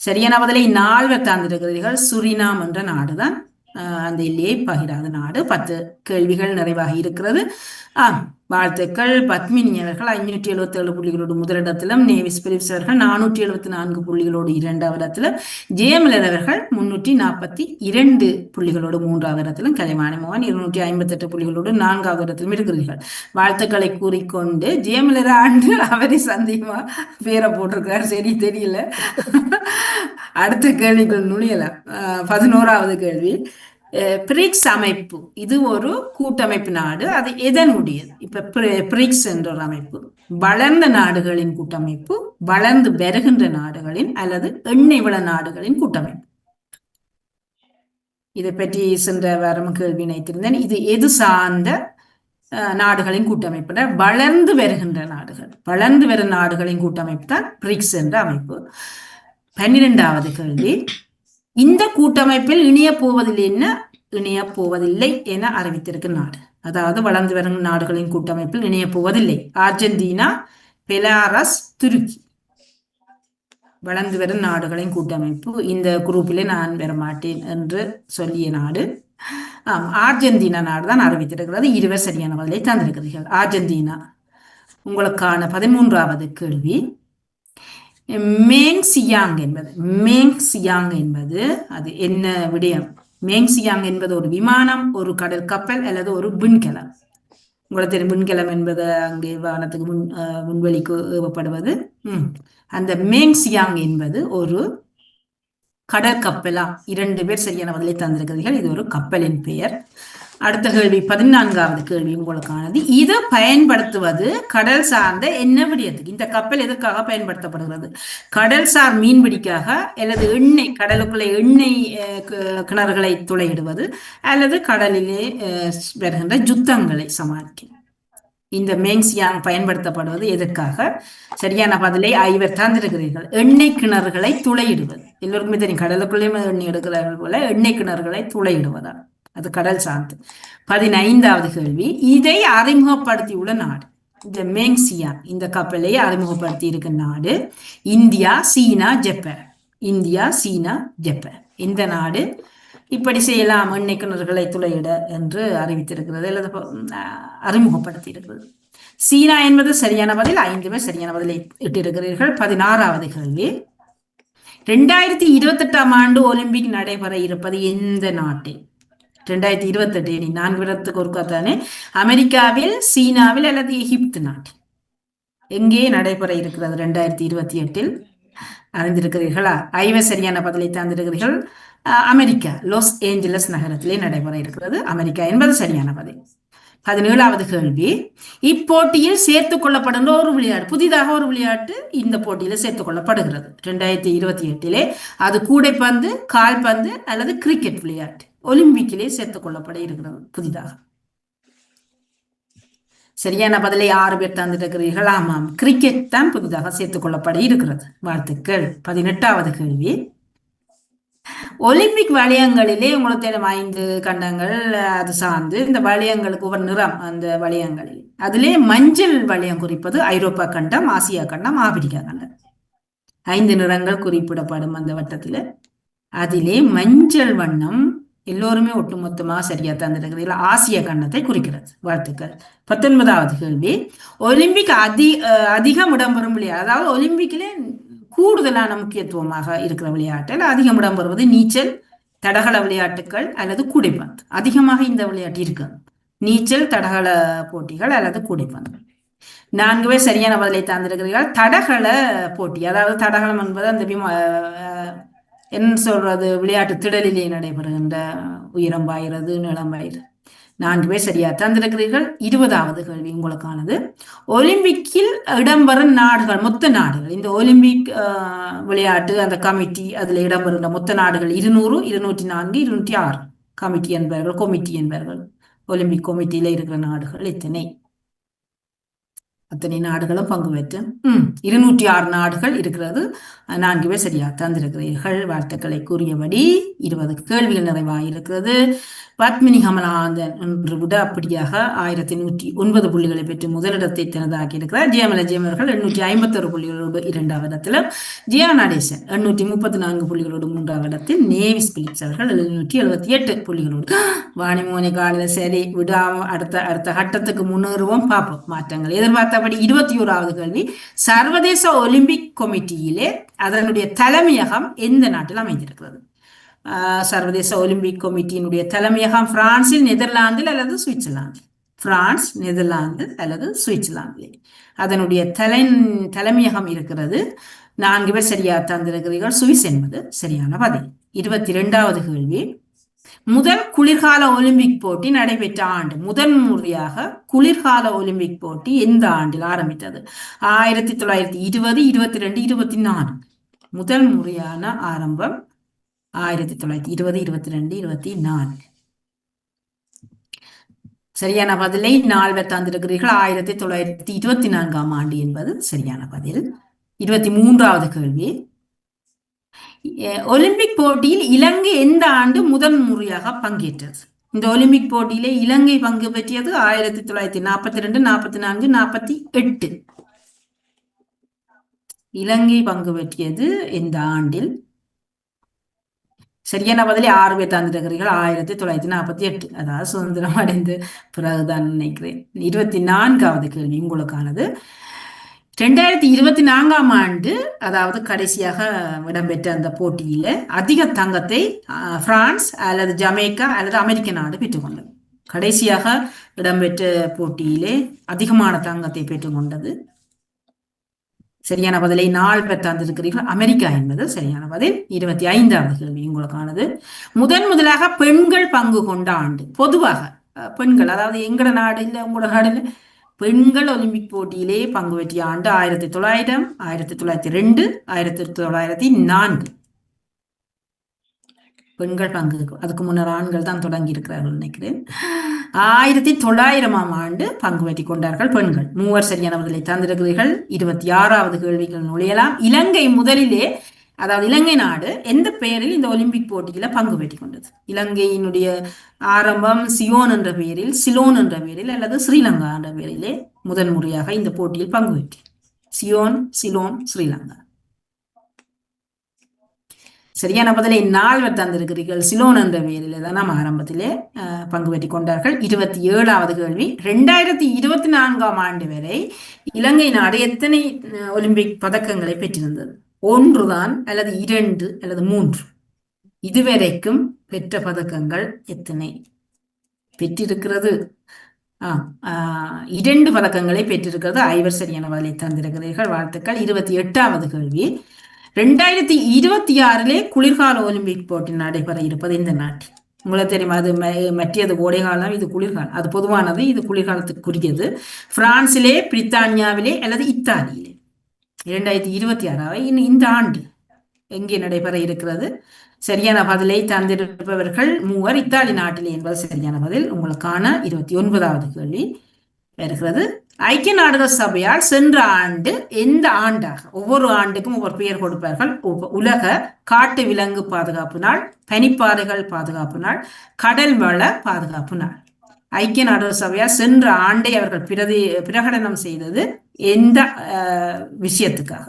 சரியான பதிலை 4 தந்திருக்கிறீர்கள். சுரினாம் என்ற நாடுதான் அந்த எல்லையை பகிராத நாடு. 10 கேள்விகள் நிறைவாக இருக்கிறது. வாழ்த்துக்கள். பத்மினி அவர்கள் 577 புள்ளிகளோடு முதலிடத்திலும், நேவிஸ் பிலிப்ஸ் அவர்கள் 474 புள்ளிகளோடு 2வது இடத்திலும், ஜெயமலர் அவர்கள் 342 புள்ளிகளோடு 3வது இடத்திலும், கலைவாணி மோகன் 258 புள்ளிகளோடு 4வது இடத்திலும் இருக்கிறீர்கள். வாழ்த்துக்களை கூறிக்கொண்டு ஜெயமலர் ஆண்டு அவரை சந்தேகமா பேரை போட்டிருக்கிறார், சரி தெரியல. அடுத்த கேள்விக்குள் நுழையலாம். 11வது கேள்வி. பிரிக்ஸ் அமைப்பு இது ஒரு கூட்டமைப்பு நாடு. அது எதனுடையது? இப்ப பிரிக்ஸ் என்ற ஒரு அமைப்பு வளர்ந்த நாடுகளின் கூட்டமைப்பு, வளர்ந்து வருகின்ற நாடுகளின் அல்லது எண்ணெய் வள நாடுகளின் கூட்டமைப்பு. இதை பற்றி சென்ற வாரம் கேள்வி நினைத்திருந்தேன். இது எது சார்ந்த நாடுகளின் கூட்டமைப்பு? வளர்ந்து வருகின்ற நாடுகள், வளர்ந்து வரும் நாடுகளின் கூட்டமைப்பு தான் பிரிக்ஸ் என்ற அமைப்பு. 12வது கேள்வி, இந்த கூட்டமைப்பில் இணைய போவதில்லை என அறிவித்திருக்கும் நாடு. அதாவது வளர்ந்து வரும் நாடுகளின் கூட்டமைப்பில் இணைய போவதில்லை. அர்ஜென்டினா, பெலாரஸ், துருக்கி. வளர்ந்து வரும் நாடுகளின் கூட்டமைப்பு, இந்த குரூப்பிலே நான் வரமாட்டேன் என்று சொல்லிய நாடு அர்ஜென்டினா நாடு தான் அறிவித்திருக்கிறது. 20 சரியான பதிலை தந்திருக்கிறீர்கள். அர்ஜென்டினா. உங்களுக்கான 13வது கேள்வி, மேங்சியாங் என்பது அது என்ன விடயம்? மேங்சியாங் என்பது ஒரு விமானம், ஒரு கடல் கப்பல் அல்லது ஒரு விண்கலம். உங்களுக்கு தெரியும், விண்கலம் என்பது அங்கே வானத்துக்கு விண்வெளிக்கு ஏவப்படுவது. அந்த மேங்சியாங் என்பது ஒரு கடற்கப்பலா? 2 பேர் சரியான பதிலை தந்திருக்கிறீர்கள். இது ஒரு கப்பலின் பெயர். அடுத்த கேள்வி, 14வது கேள்வி உங்களுக்கானது. இதை பயன்படுத்துவது கடல் சார்ந்த என்ன விடயத்துக்கு? இந்த கப்பல் எதற்காக பயன்படுத்தப்படுகிறது? கடல் சார் மீன்பிடிக்காக, அல்லது எண்ணெய், கடலுக்குள்ளே எண்ணெய் கிணறுகளை துளையிடுவது, அல்லது கடலிலே வருகின்ற யுத்தங்களை சமாளிக்க இந்த மேங்சியாங் பயன்படுத்தப்படுவது எதற்காக? சரியான பதிலை 5 தந்திருக்கிறீர்கள். எண்ணெய் கிணறுகளை துளையிடுவது. எல்லோருக்குமே தெரியும், கடலுக்குள்ளே எண்ணெய் எடுக்கிறார்கள் போல எண்ணெய் கிணறுகளை துளையிடுவதா, அது கடல் சார்ந்து. 15வது கேள்வி, இதை அறிமுகப்படுத்தியுள்ள நாடு. இந்த மேங்சியாங் இந்த கப்பலை அறிமுகப்படுத்தி இருக்கும் நாடு இந்தியா, சீனா, ஜப்பான். இந்தியா, சீனா, ஜப்பான். இந்த நாடு இப்படி செய்யலாம், எண்ணெய் கிணறுகளை துளையிட என்று அறிவித்திருக்கிறது அல்லது அறிமுகப்படுத்தி இருக்கிறது. சீனா என்பது சரியான பதில். 5 பேர் சரியான பதிலை இட்டிருக்கிறீர்கள். 16வது கேள்வி, 2028ஆம் ஆண்டு ஒலிம்பிக் நடைபெற இருப்பது எந்த நாட்டில்? 2028 4 வருடத்துக்கு ஒருக்காத்தானே. அமெரிக்காவில், சீனாவில் அல்லது எகிப்து நாட்டில்? எங்கே நடைபெற இருக்கிறது 2028? அறிந்திருக்கிறீர்களா? 5 சரியான பதிலை தந்திருக்கிறீர்கள். அமெரிக்கா, லாஸ் ஏஞ்சலஸ் நகரத்திலே நடைபெற இருக்கிறது. அமெரிக்கா என்பது சரியான பதில். 17வது கேள்வி, இப்போட்டியில் சேர்த்துக் கொள்ளப்படுகின்ற ஒரு விளையாட்டு, புதிதாக ஒரு விளையாட்டு இந்த போட்டியில சேர்த்துக் கொள்ளப்படுகிறது 2028. அது கூடைப்பந்து, கால்பந்து அல்லது கிரிக்கெட் விளையாட்டு ஒலிம்பிக்கிலே சேர்த்துக் கொள்ளப்பட இருக்கிறது புதிதாக. சரியான பதிலை 6 பேர் தந்திருக்கிறீர்கள். ஆமாம், கிரிக்கெட் தான் புதிதாக சேர்த்துக் கொள்ளப்பட இருக்கிறது. வாழ்த்துக்கள். 18வது கேள்வி, ஒலிம்பிக் வளையங்களிலே உங்களுக்கு 5 கண்டங்கள் அது சார்ந்து இந்த வளையங்களுக்கு ஒரு நிறம். அந்த வளையங்களில் அதிலே மஞ்சள் வளையம் குறிப்பது ஐரோப்பா கண்டம், ஆசியா கண்டம், ஆப்பிரிக்கா கண்டம். 5 நிறங்கள் குறிப்பிடப்படும் அந்த வட்டத்தில். அதிலே மஞ்சள் வண்ணம் எல்லோருமே ஒட்டுமொத்தமாக சரியா தந்திருக்கிறீர்கள். ஆசிய கண்டத்தை குறிக்கிறது. வாழ்த்துக்கள். 19வது கேள்வி, ஒலிம்பிக் அதிகம் இடம்பெறும் விளையாட்டு, அதாவது ஒலிம்பிக்கிலே கூடுதலான முக்கியத்துவமாக இருக்கிற விளையாட்டில் அதிகம் இடம்பெறுவது நீச்சல், தடகள விளையாட்டுகள் அல்லது கூடைப்பந்து. அதிகமாக இந்த விளையாட்டு இருக்கு. நீச்சல், தடகள போட்டிகள் அல்லது கூடைப்பந்து. 4 பேர் சரியான பதிலை தந்திருக்கிறீர்கள். தடகள போட்டி, அதாவது தடகளம் என்பது அந்த என்ன சொல்றது, விளையாட்டு திடலிலே நடைபெறுகின்ற உயரம் பாய்கிறது, நிலம் பாய்கிறது. 4 பேர் சரியா தந்திருக்கிறீர்கள். 20வது கேள்வி உங்களுக்கானது. ஒலிம்பிக்கில் இடம்பெறும் நாடுகள், மொத்த நாடுகள், இந்த ஒலிம்பிக் விளையாட்டு அந்த கமிட்டி அதில் இடம்பெறுகின்ற மொத்த நாடுகள் 200, 204, 206 கமிட்டி என்பார்கள். ஒலிம்பிக் கமிட்டியில இருக்கிற நாடுகள் எத்தனை? அத்தனை நாடுகளும் பங்கு பெற்று 206 நாடுகள் இருக்கிறது. 4 பேர் சரியா தந்திருக்கிறீர்கள். வாழ்த்துக்களை கூறியபடி 20 கேள்விகள் நிறைவாயிருக்கிறது. பத்மினி கமலாந்தன் என்று விட அப்படியாக 1109 புள்ளிகளை பெற்று முதலிடத்தை தனதாக்கி இருக்கிறார். ஜெயமல ஜெயமர்கள் 851 புள்ளிகளோடு 2வது இடத்திலும், ஜியா நடேசன் 834 புள்ளிகளோடு 3வது இடத்தில், நேவிஸ் பிலிப்ஸ் அவர்கள் 778 புள்ளிகளோடு. வாணிமோனி காலையில் சரி விடாம அடுத்த கட்டத்துக்கு முன்னேறுவோம், பார்ப்போம் மாற்றங்கள். எதிர்பார்த்தபடி 21வது கேள்வி, சர்வதேச ஒலிம்பிக் கமிட்டியிலே அதனுடைய தலைமையகம் எந்த நாட்டில் அமைந்திருக்கிறது? சர்வதேச ஒலிம்பிக் கமிட்டியினுடைய தலைமையகம் பிரான்சில், நெதர்லாந்தில் அல்லது சுவிட்சர்லாந்து? பிரான்ஸ், நெதர்லாந்து அல்லது சுவிட்சர்லாந்து அதனுடைய தலைமையகம் இருக்கிறது. 4 பேர் சரியா தந்திருக்கிறீர்கள். சுவிஸ் என்பது சரியான பதில். 22வது கேள்வி, முதல் குளிர்கால ஒலிம்பிக் போட்டி நடைபெற்ற ஆண்டு. முதன் முறையாக குளிர்கால ஒலிம்பிக் போட்டி எந்த ஆண்டில் ஆரம்பித்தது? 1920, 22, 24. முதல் முறையான ஆரம்பம் 1920, 22, 24. சரியான பதிலை 4 தந்திருக்கிறீர்கள். 1924ஆம் ஆண்டு என்பது சரியான பதில். 23வது கேள்வி. ஒலிம்பிக் போட்டியில் இலங்கை எந்த ஆண்டு முதன் முறையாக பங்கேற்றது? இந்த ஒலிம்பிக் போட்டியிலே இலங்கை பங்கு பெற்றியது 1942, 44, 48. இலங்கை பங்கு பெற்றியது எந்த ஆண்டில்? சரியான பதிலை 6 பேர் தந்திருக்கிறீர்கள். 1948, அதாவது சுதந்திரம் அடைந்து பிறகுதான் நினைக்கிறேன். 24வது கேள்வி உங்களுக்கானது. 2024ஆம் ஆண்டு, அதாவது கடைசியாக இடம்பெற்ற அந்த போட்டியில அதிக தங்கத்தை பிரான்ஸ் அல்லது ஜமேக்கா அல்லது அமெரிக்க நாடு பெற்றுக்கொண்டது. கடைசியாக இடம்பெற்ற போட்டியிலே அதிகமான தங்கத்தை பெற்றுக்கொண்டது. சரியான பதிலை 4 பேர் தந்திருக்கிறீர்கள். அமெரிக்கா என்பது சரியான பதில். 25வது கேள்வி உங்களுக்கானது. முதலாக பெண்கள் பங்கு கொண்ட ஆண்டு. பொதுவாக பெண்கள், அதாவது எங்கட நாடு இல்லை உங்களோட நாடு இல்லை, பெண்கள் ஒலிம்பிக் போட்டியிலே பங்கு பெற்றிய ஆண்டு 1900, 1902, 1904. பெண்கள் பங்கு, அதுக்கு முன்னர் ஆண்கள் தான் தொடங்கி இருக்கிறார்கள் நினைக்கிறேன். 1900ஆம் ஆண்டு பங்கு பெற்றி கொண்டார்கள் பெண்கள். 3 சரியான பதிலை தந்திருக்கிறீர்கள். 26வது கேள்விகள் நுழையலாம். இலங்கை முதலிலே, அதாவது இலங்கை நாடு எந்த பெயரில் இந்த ஒலிம்பிக் போட்டியில பங்கு பெற்றி கொண்டது? இலங்கையினுடைய ஆரம்பம் சியோன் என்ற பெயரில், சிலோன் என்ற பெயரில் அல்லது ஸ்ரீலங்கா என்ற பெயரிலே முதன் முறையாக இந்த போட்டியில் பங்கு பெற்றி. சியோன், சிலோன், ஸ்ரீலங்கா. சரியான பதிலை 4 தந்திருக்கிறீர்கள். சிலோன் என்ற பெயரில் தான் நாம் ஆரம்பத்திலே பங்கு பெற்றி கொண்டார்கள். 27வது கேள்வி. 2024ஆம் ஆண்டு வரை இலங்கை நாடு எத்தனை ஒலிம்பிக் பதக்கங்களை பெற்றிருந்தது? 1 தான் அல்லது 2 அல்லது 3? இதுவரைக்கும் பெற்ற பதக்கங்கள் எத்தனை பெற்றிருக்கிறது? 2 பதக்கங்களை பெற்றிருக்கிறது. 5 சரியான பதிலை தந்திருக்கிறீர்கள். வாழ்த்துக்கள். 28வது கேள்வி. 2026 குளிர்கால ஒலிம்பிக் போட்டி நடைபெற இருப்பது இந்த நாட்டில். உங்களுக்கு தெரியுமா, அது மற்றியது கோடைகாலம், இது குளிர்காலம். அது பொதுவானது, இது குளிர்காலத்துக்குரியது. பிரான்சிலே, பிரித்தானியாவிலே அல்லது இத்தாலியிலே. 2026 இந்த ஆண்டு எங்கே நடைபெற இருக்கிறது? சரியான பதிலை தந்திருப்பவர்கள் 3 இத்தாலி நாட்டிலே என்பது சரியான பதில். உங்களுக்கான 29வது கேள்வி இருக்கிறது. ஐக்கிய நாடுகள் சபையால் சென்ற ஆண்டு எந்த ஆண்டாக, ஒவ்வொரு ஆண்டுக்கும் ஒவ்வொரு பெயர் கொடுப்பார்கள். உலக காட்டு விலங்கு பாதுகாப்பு நாள், பனிப்பாறைகள் பாதுகாப்பு நாள், கடல் வள பாதுகாப்பு நாள். ஐக்கிய நாடுகள் சபையால் சென்ற ஆண்டை அவர்கள் பிரகடனம் செய்தது எந்த விஷயத்துக்காக?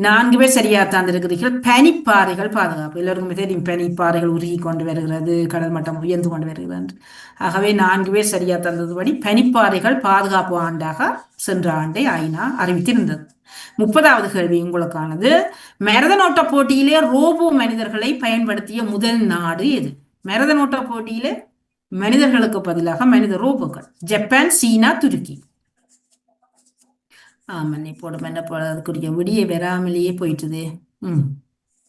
4 பேர் சரியா தந்திருக்கிறீர்கள். பனிப்பாறைகள் பாதுகாப்பு. எல்லோருக்குமே தெரியும், பனிப்பாறைகள் உருகி கொண்டு வருகிறது, கடல் மட்டம் உயர்ந்து கொண்டு வருகிறது. ஆகவே 4 பேர் சரியா தந்ததுபடி பனிப்பாறைகள் பாதுகாப்பு ஆண்டாக சென்ற ஆண்டை ஐநா அறிவித்திருந்தது. 30வது கேள்வி உங்களுக்கானது. மரதன் ஓட்ட போட்டியிலே ரோபோ மனிதர்களை பயன்படுத்திய முதல் நாடு எது? மரதன் ஓட்ட போட்டியிலே மனிதர்களுக்கு பதிலாக மனித ரோபோக்கள். ஜப்பான், சீனா, துருக்கி. மண்ணை போடும் என்ன போல, அதுக்குரிய விடிய வராமலேயே போயிட்டுது.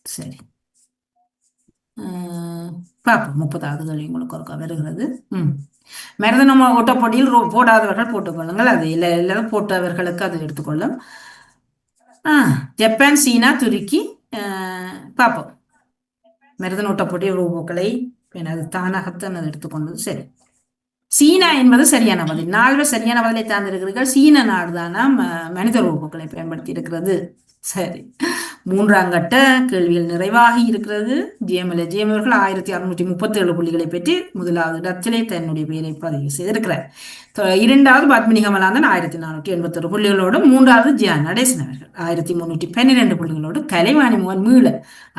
சரி, பார்ப்போம். 30வது கேள்வி உங்களுக்கு ஒருக்கா வருகிறது. மரதன ஓட்ட போட்டியில் போடாதவர்கள் போட்டுக்கொள்ளுங்கள். அது எல்லாரும் போட்டவர்களுக்கு அது எடுத்துக்கொள்ளும். ஜப்பான், சீனா, துருக்கி. பார்ப்போம். மரதன ஓட்ட போட்டியில் ரோபோக்களை அது தானாகத்தான் அது எடுத்துக்கொண்டது. சரி, சீனா என்பது சரியான பதில். 4 சரியான பதிலை தாழ்ந்திருக்கிறீர்கள். சீன நாடுதானா மனித ரோபோக்களை பயன்படுத்தி இருக்கிறது. சரி, 3ஆம் கட்ட கேள்விகள் நிறைவாகி இருக்கிறது. ஜிஎம்எல் அவர்கள் 1637 புள்ளிகளை பெற்று முதலாவது இடத்திலே தன்னுடைய பெயரை பதிவு செய்திருக்கிறார். 2வது பத்மினி கமலாந்தன் 1481 புள்ளிகளோடு, 3வது ஜியான் நடேசன் அவர்கள் 1312 புள்ளிகளோடு, கலைவாணி மோகன் மீள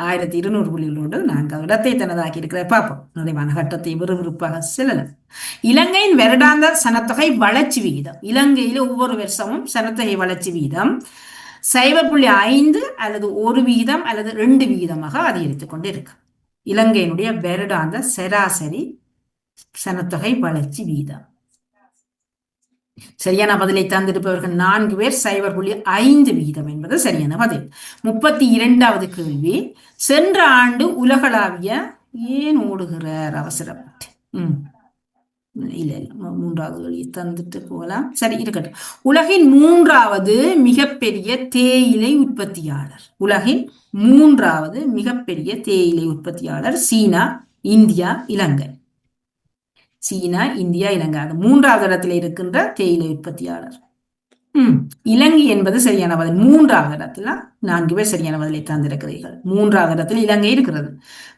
1200 புள்ளிகளோடு 4வது இடத்தை தனதாக்கி இருக்கிறார். பார்ப்போம், நிறைவான கட்டத்தை விறுவிறுப்பாக செல்லலாம். இலங்கையின் வருடாந்த சனத்தொகை வளர்ச்சி விகிதம். இலங்கையில ஒவ்வொரு வருஷமும் சனத்தொகை வளர்ச்சி விகிதம் 0.5 அல்லது 1% அல்லது 2% அதிகரித்துக் கொண்டு இருக்கு. இலங்கையினுடைய வருடாந்த சராசரி சனத்தொகை வளர்ச்சி வீதம். சரியான பதிலை தந்திருப்பவர்கள் 4 பேர். 0.5% என்பது சரியான பதில். 32வது கேள்வி. சென்ற ஆண்டு உலகளாவிய ஏன் ஓடுகிறார் அவசரப்பட்டு? இல்ல மூன்றாவது கேள்வி தந்துட்டு போகலாம். சரி, இருக்கட்டும். உலகின் மூன்றாவது மிகப்பெரிய தேயிலை உற்பத்தியாளர். உலகின் மூன்றாவது மிகப்பெரிய தேயிலை உற்பத்தியாளர் சீனா, இந்தியா, இலங்கை. சீனா, இந்தியா, இலங்கை. அது மூன்றாவது இடத்துல இருக்கின்ற தேயிலை உற்பத்தியாளர். இலங்கை என்பது சரியான பதில். மூன்றாவது இடத்துல 4 பேர் சரியான பதிலை தந்திருக்கிறீர்கள். மூன்றாவது இடத்துல இலங்கை இருக்கிறது.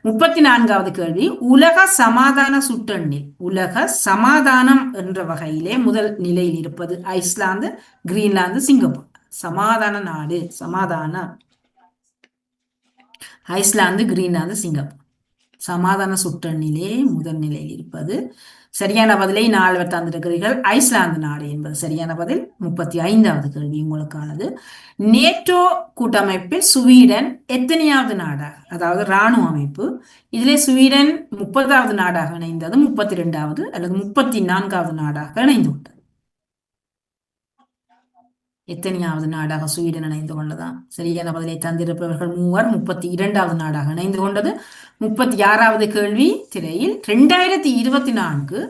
34வது கேள்வி. உலக சமாதான சுட்டெண்ணில் உலக சமாதானம் என்ற வகையிலே முதல் நிலையில் இருப்பது ஐஸ்லாந்து, கிரீன்லாந்து, சிங்கப்பூர். சமாதான நாடு, சமாதானம். Iceland, Greenland, Singapore. சமாதான சுட்டெண்ணிலே முதல் நிலையில் இருப்பது. சரியான பதிலை 4 பேர் தந்திருக்கிறீர்கள். ஐஸ்லாந்து நாடு என்பது சரியான பதில். 35வது கேள்வி உங்களுக்கானது. நேட்டோ கூட்டமைப்பில் ஸ்வீடன் எத்தனையாவது நாடாக, அதாவது இராணுவ அமைப்பு, இதிலே ஸ்வீடன் 30வது நாடாக இணைந்தது, 32வது அல்லது 34வது நாடாக இணைந்துள்ளது. எத்தனையாவது நாடாக ஸ்வீடன் இணைந்து கொண்டதாம்? சரியான பதிலை தந்திருப்பவர்கள் 3. 32வது நாடாக இணைந்து கொண்டது. 36வது கேள்வி திரையில். 2024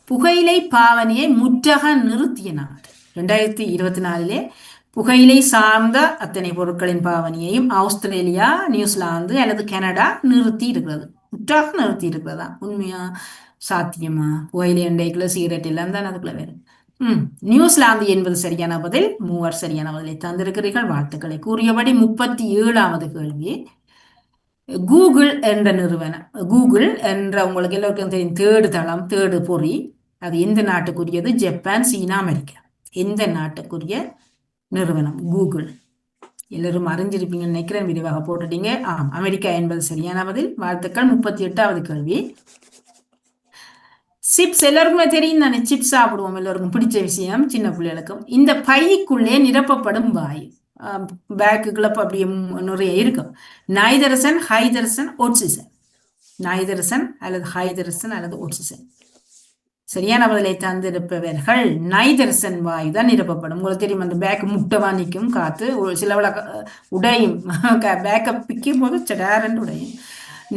புகையிலை பாவனையை முற்றாக நிறுத்திய நாடு. 2024 புகையிலை சார்ந்த அத்தனை பொருட்களின் பாவனையையும் ஆஸ்திரேலியா, நியூசிலாந்து அல்லது கனடா நிறுத்தி இருக்கிறது. முற்றாக நிறுத்தி இருக்கிறதா? உண்மையா? சாத்தியமா? புகையிலை எண்டைக்குள்ள சிகரெட் எல்லாம் தான் அதுக்குள்ள வேறு. நியூசிலாந்து என்பது சரியான பதில். 3 சரியான பதிலை தந்திருக்கிறீர்கள். வாழ்த்துக்களை கூறியபடி 37வது கேள்வி. கூகுள் என்ற நிறுவனம், கூகுள் என்ற உங்களுக்கு எல்லோருக்கும் தெரியும் தேடு தளம், தேடு பொறி, அது எந்த நாட்டுக்குரியது? ஜப்பான், சீனா, அமெரிக்கா. எந்த நாட்டுக்குரிய நிறுவனம் கூகுள்? எல்லாரும் அறிஞ்சிருப்பீங்கன்னு நினைக்கிறேன், விரிவாக போட்டுட்டீங்க. அமெரிக்கா என்பது சரியான பதில். வாழ்த்துக்கள். 38வது கேள்வி. சிப்ஸ் எல்லாருக்குமே தெரியும் தானே, சிப்ஸ் சாப்பிடுவோம், எல்லோருக்கும் பிடிச்ச விஷயம், சின்ன பிள்ளைகளுக்கும். இந்த பைக்குள்ளே நிரப்பப்படும் வாயு, பேக்குக்குள்ள அப்படியே நிறைய இருக்கும். நைதரசன், ஹைதரசன், ஆக்சிஜன். நைதரசன் அல்லது ஹைதரசன் அல்லது ஆக்சிஜன். சரியான பதிலை தந்திருப்பவர்கள் நைதரசன் வாயு தான் நிரப்பப்படும். உங்களுக்கு தெரியும், அந்த பேக் முட்டவா நிற்கும், காத்து சில உடையும், பேக்கை பிக்கும் போது சடாரன் உடையும்.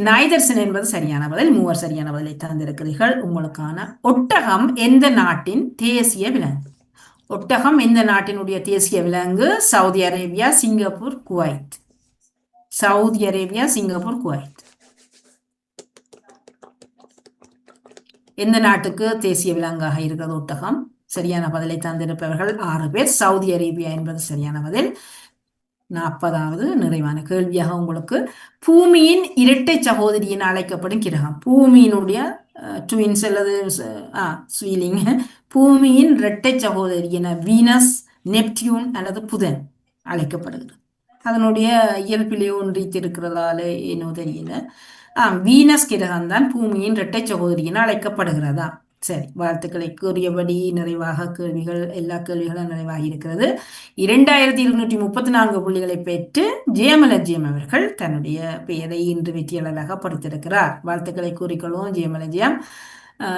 நைதர்சன் என்பது சரியான பதில். 3 சரியான பதிலை தந்திருக்கிறீர்கள். உங்களுக்கான ஒட்டகம் எந்த நாட்டின் தேசிய விலங்கு? ஒட்டகம் எந்த நாட்டினுடைய தேசிய விலங்கு? Saudi Arabia, Singapore, Kuwait. Saudi Arabia, Singapore, Kuwait. எந்த நாட்டுக்கு தேசிய விலங்காக இருக்கிறது ஒட்டகம்? சரியான பதிலை தந்திருப்பவர்கள் 6 பேர். சவுதி அரேபியா என்பது சரியான பதில். 40வது நிறைவான கேள்வியாக உங்களுக்கு. பூமியின் இரட்டை சகோதரி என அழைக்கப்படும் கிரகம். பூமியினுடைய ட்வின்ஸ் அல்லது ஸ்வீலிங், பூமியின் இரட்டை சகோதரி என வீனஸ், நெப்டியூன் அல்லது புதன் அழைக்கப்படுகிறது. அதனுடைய இயல்பிலே ஒன்றித்திருக்கிறதால என்னோ தெரியல. வீனஸ் கிரகம் தான் பூமியின் இரட்டை சகோதரி என அழைக்கப்படுகிறதா? சரி, வாழ்த்துக்களை கூறியபடி நிறைவாக கேள்விகள், எல்லா கேள்விகளும் நிறைவாகி இருக்கிறது. 2234 புள்ளிகளை பெற்று ஜெயமலஜியம் அவர்கள் தன்னுடைய பெயரை இன்று வெற்றியாளராக படித்திருக்கிறார். வாழ்த்துக்களை கூறிக்கொள்வோம் ஜெயமலஜியம்.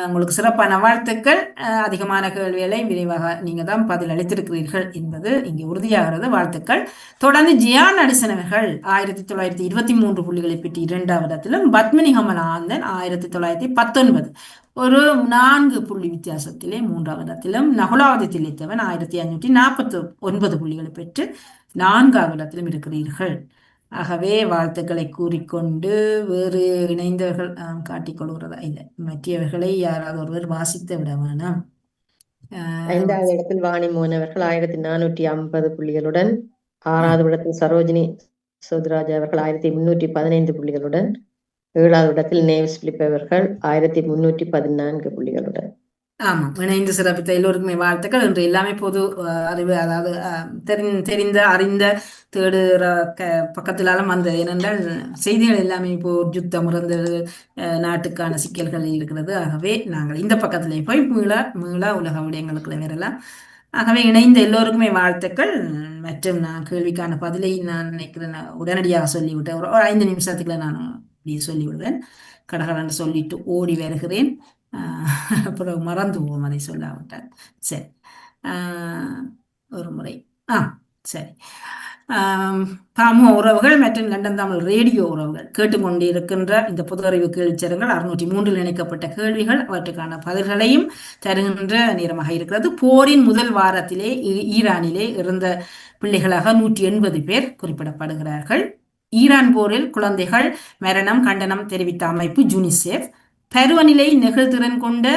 உங்களுக்கு சிறப்பான வாழ்த்துக்கள். அதிகமான கேள்விகளை விரைவாக நீங்க தான் பதில் அளித்திருக்கிறீர்கள் என்பது இங்கே உறுதியாகிறது. வாழ்த்துக்கள். தொடர்ந்து ஜியான் அடிசன் அவர்கள் 1923 புள்ளிகளை பெற்று 2வது இடத்திலும், பத்மினி கமலாந்தன் 1919 ஒரு 4 புள்ளி வித்தியாசத்திலே 3வது இடத்திலும், நகுலாவதி தில்லைத்தவன் 1549 புள்ளிகளை பெற்று 4வது இடத்திலும் இருக்கிறீர்கள். ஆகவே வாழ்த்துக்களை கூறிக்கொண்டு வேறு இணைந்தவர்கள் காட்டிக்கொள்கிறதா? இல்லை, மற்றவர்களை யாராவது ஒருவர் வாசித்து விட வேணும். 5வது இடத்தில் வாணிமோகன் அவர்கள் 1450 புள்ளிகளுடன், 6வது இடத்தில் சரோஜினி சௌத்ராஜ் அவர்கள் 1315 புள்ளிகளுடன், 7வது இடத்தில் நேவிஸ் பிலிப் அவர்கள் 1314 புள்ளிகளுடன். ஆமா, இணைந்து சிறப்பித்த எல்லோருக்குமே வாழ்த்துக்கள். இன்று எல்லாமே பொது அறிவு, அதாவது தெரிந்த அறிந்த தேடுற பக்கத்திலாலும் வந்த, ஏனென்றால் செய்திகள் எல்லாமே இப்போ யுத்தம் இறந்து நாட்டுக்கான சிக்கல்கள் இருக்கிறது. ஆகவே நாங்கள் இந்த பக்கத்திலே போய் மீள உலக விடயங்களுக்கு வரலாம். ஆகவே இணைந்த எல்லோருக்குமே வாழ்த்துக்கள். மற்றும் நான் கேள்விக்கான பதிலை நான் நினைக்கிறேன் உடனடியாக சொல்லிவிட்டேன். ஒரு 5 நிமிஷத்துக்குள்ள நான் இப்படி சொல்லிவிடுவேன். கடகடன்னு சொல்லிட்டு ஓடி வருகிறேன். அப்புறம் மறந்துவோம் அதை சொல்லாவிட்டால். சரி, ஒரு முறை சரி. பாமு உறவுகள் மற்றும் லண்டன் தமிழ் ரேடியோ உறவுகள் கேட்டுக்கொண்டிருக்கின்ற இந்த பொது அறிவு கேள்விச்சரங்கள் 603 இணைக்கப்பட்ட கேள்விகள் அவற்றுக்கான பதில்களையும் தருகின்ற நேரமாக இருக்கிறது. போரின் முதல் வாரத்திலே ஈரானிலே இறந்த பிள்ளைகளாக 180 பேர் குறிப்பிடப்படுகிறார்கள். ஈரான் போரில் குழந்தைகள் மரணம் கண்டனம் தெரிவித்த அமைப்பு யுனிசெஃப். பருவநிலை நெகிழ்திறன் கொண்ட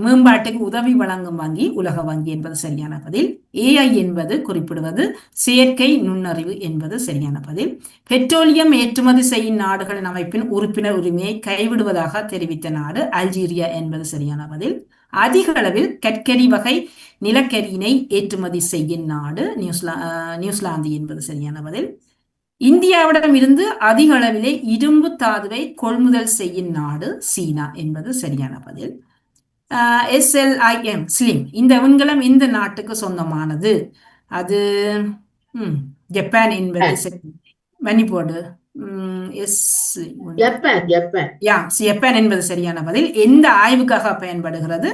மேம்பாட்டுக்கு உதவி வழங்கும் வங்கி உலக வங்கி என்பது சரியான பதில். AI என்பது குறிப்பிடுவது செயற்கை நுண்ணறிவு என்பது சரியான பதில். பெட்ரோலியம் ஏற்றுமதி செய்யும் நாடுகளின் அமைப்பின் உறுப்பினர் உரிமையை கைவிடுவதாக தெரிவித்த நாடு அல்ஜீரியா என்பது சரியான பதில். அதிக அளவில் கற்கரி வகை நிலக்கரியினை ஏற்றுமதி செய்யும் நாடு நியூசிலாந்து என்பது சரியான பதில். இந்தியாவிடம் இருந்து அதிக அளவிலே இரும்பு தாதுவை கொள்முதல் செய்யும் நாடு சீனா என்பது சரியான பதில். SLIM ஸ்லிம் இந்த விண்கலம் இந்த நாட்டுக்கு சொந்தமானது? அது ஜப்பான் என்பது மணிப்போடு ஜப்பான் என்பது சரியான பதில். எந்த ஆய்வுக்காக பயன்படுகிறது?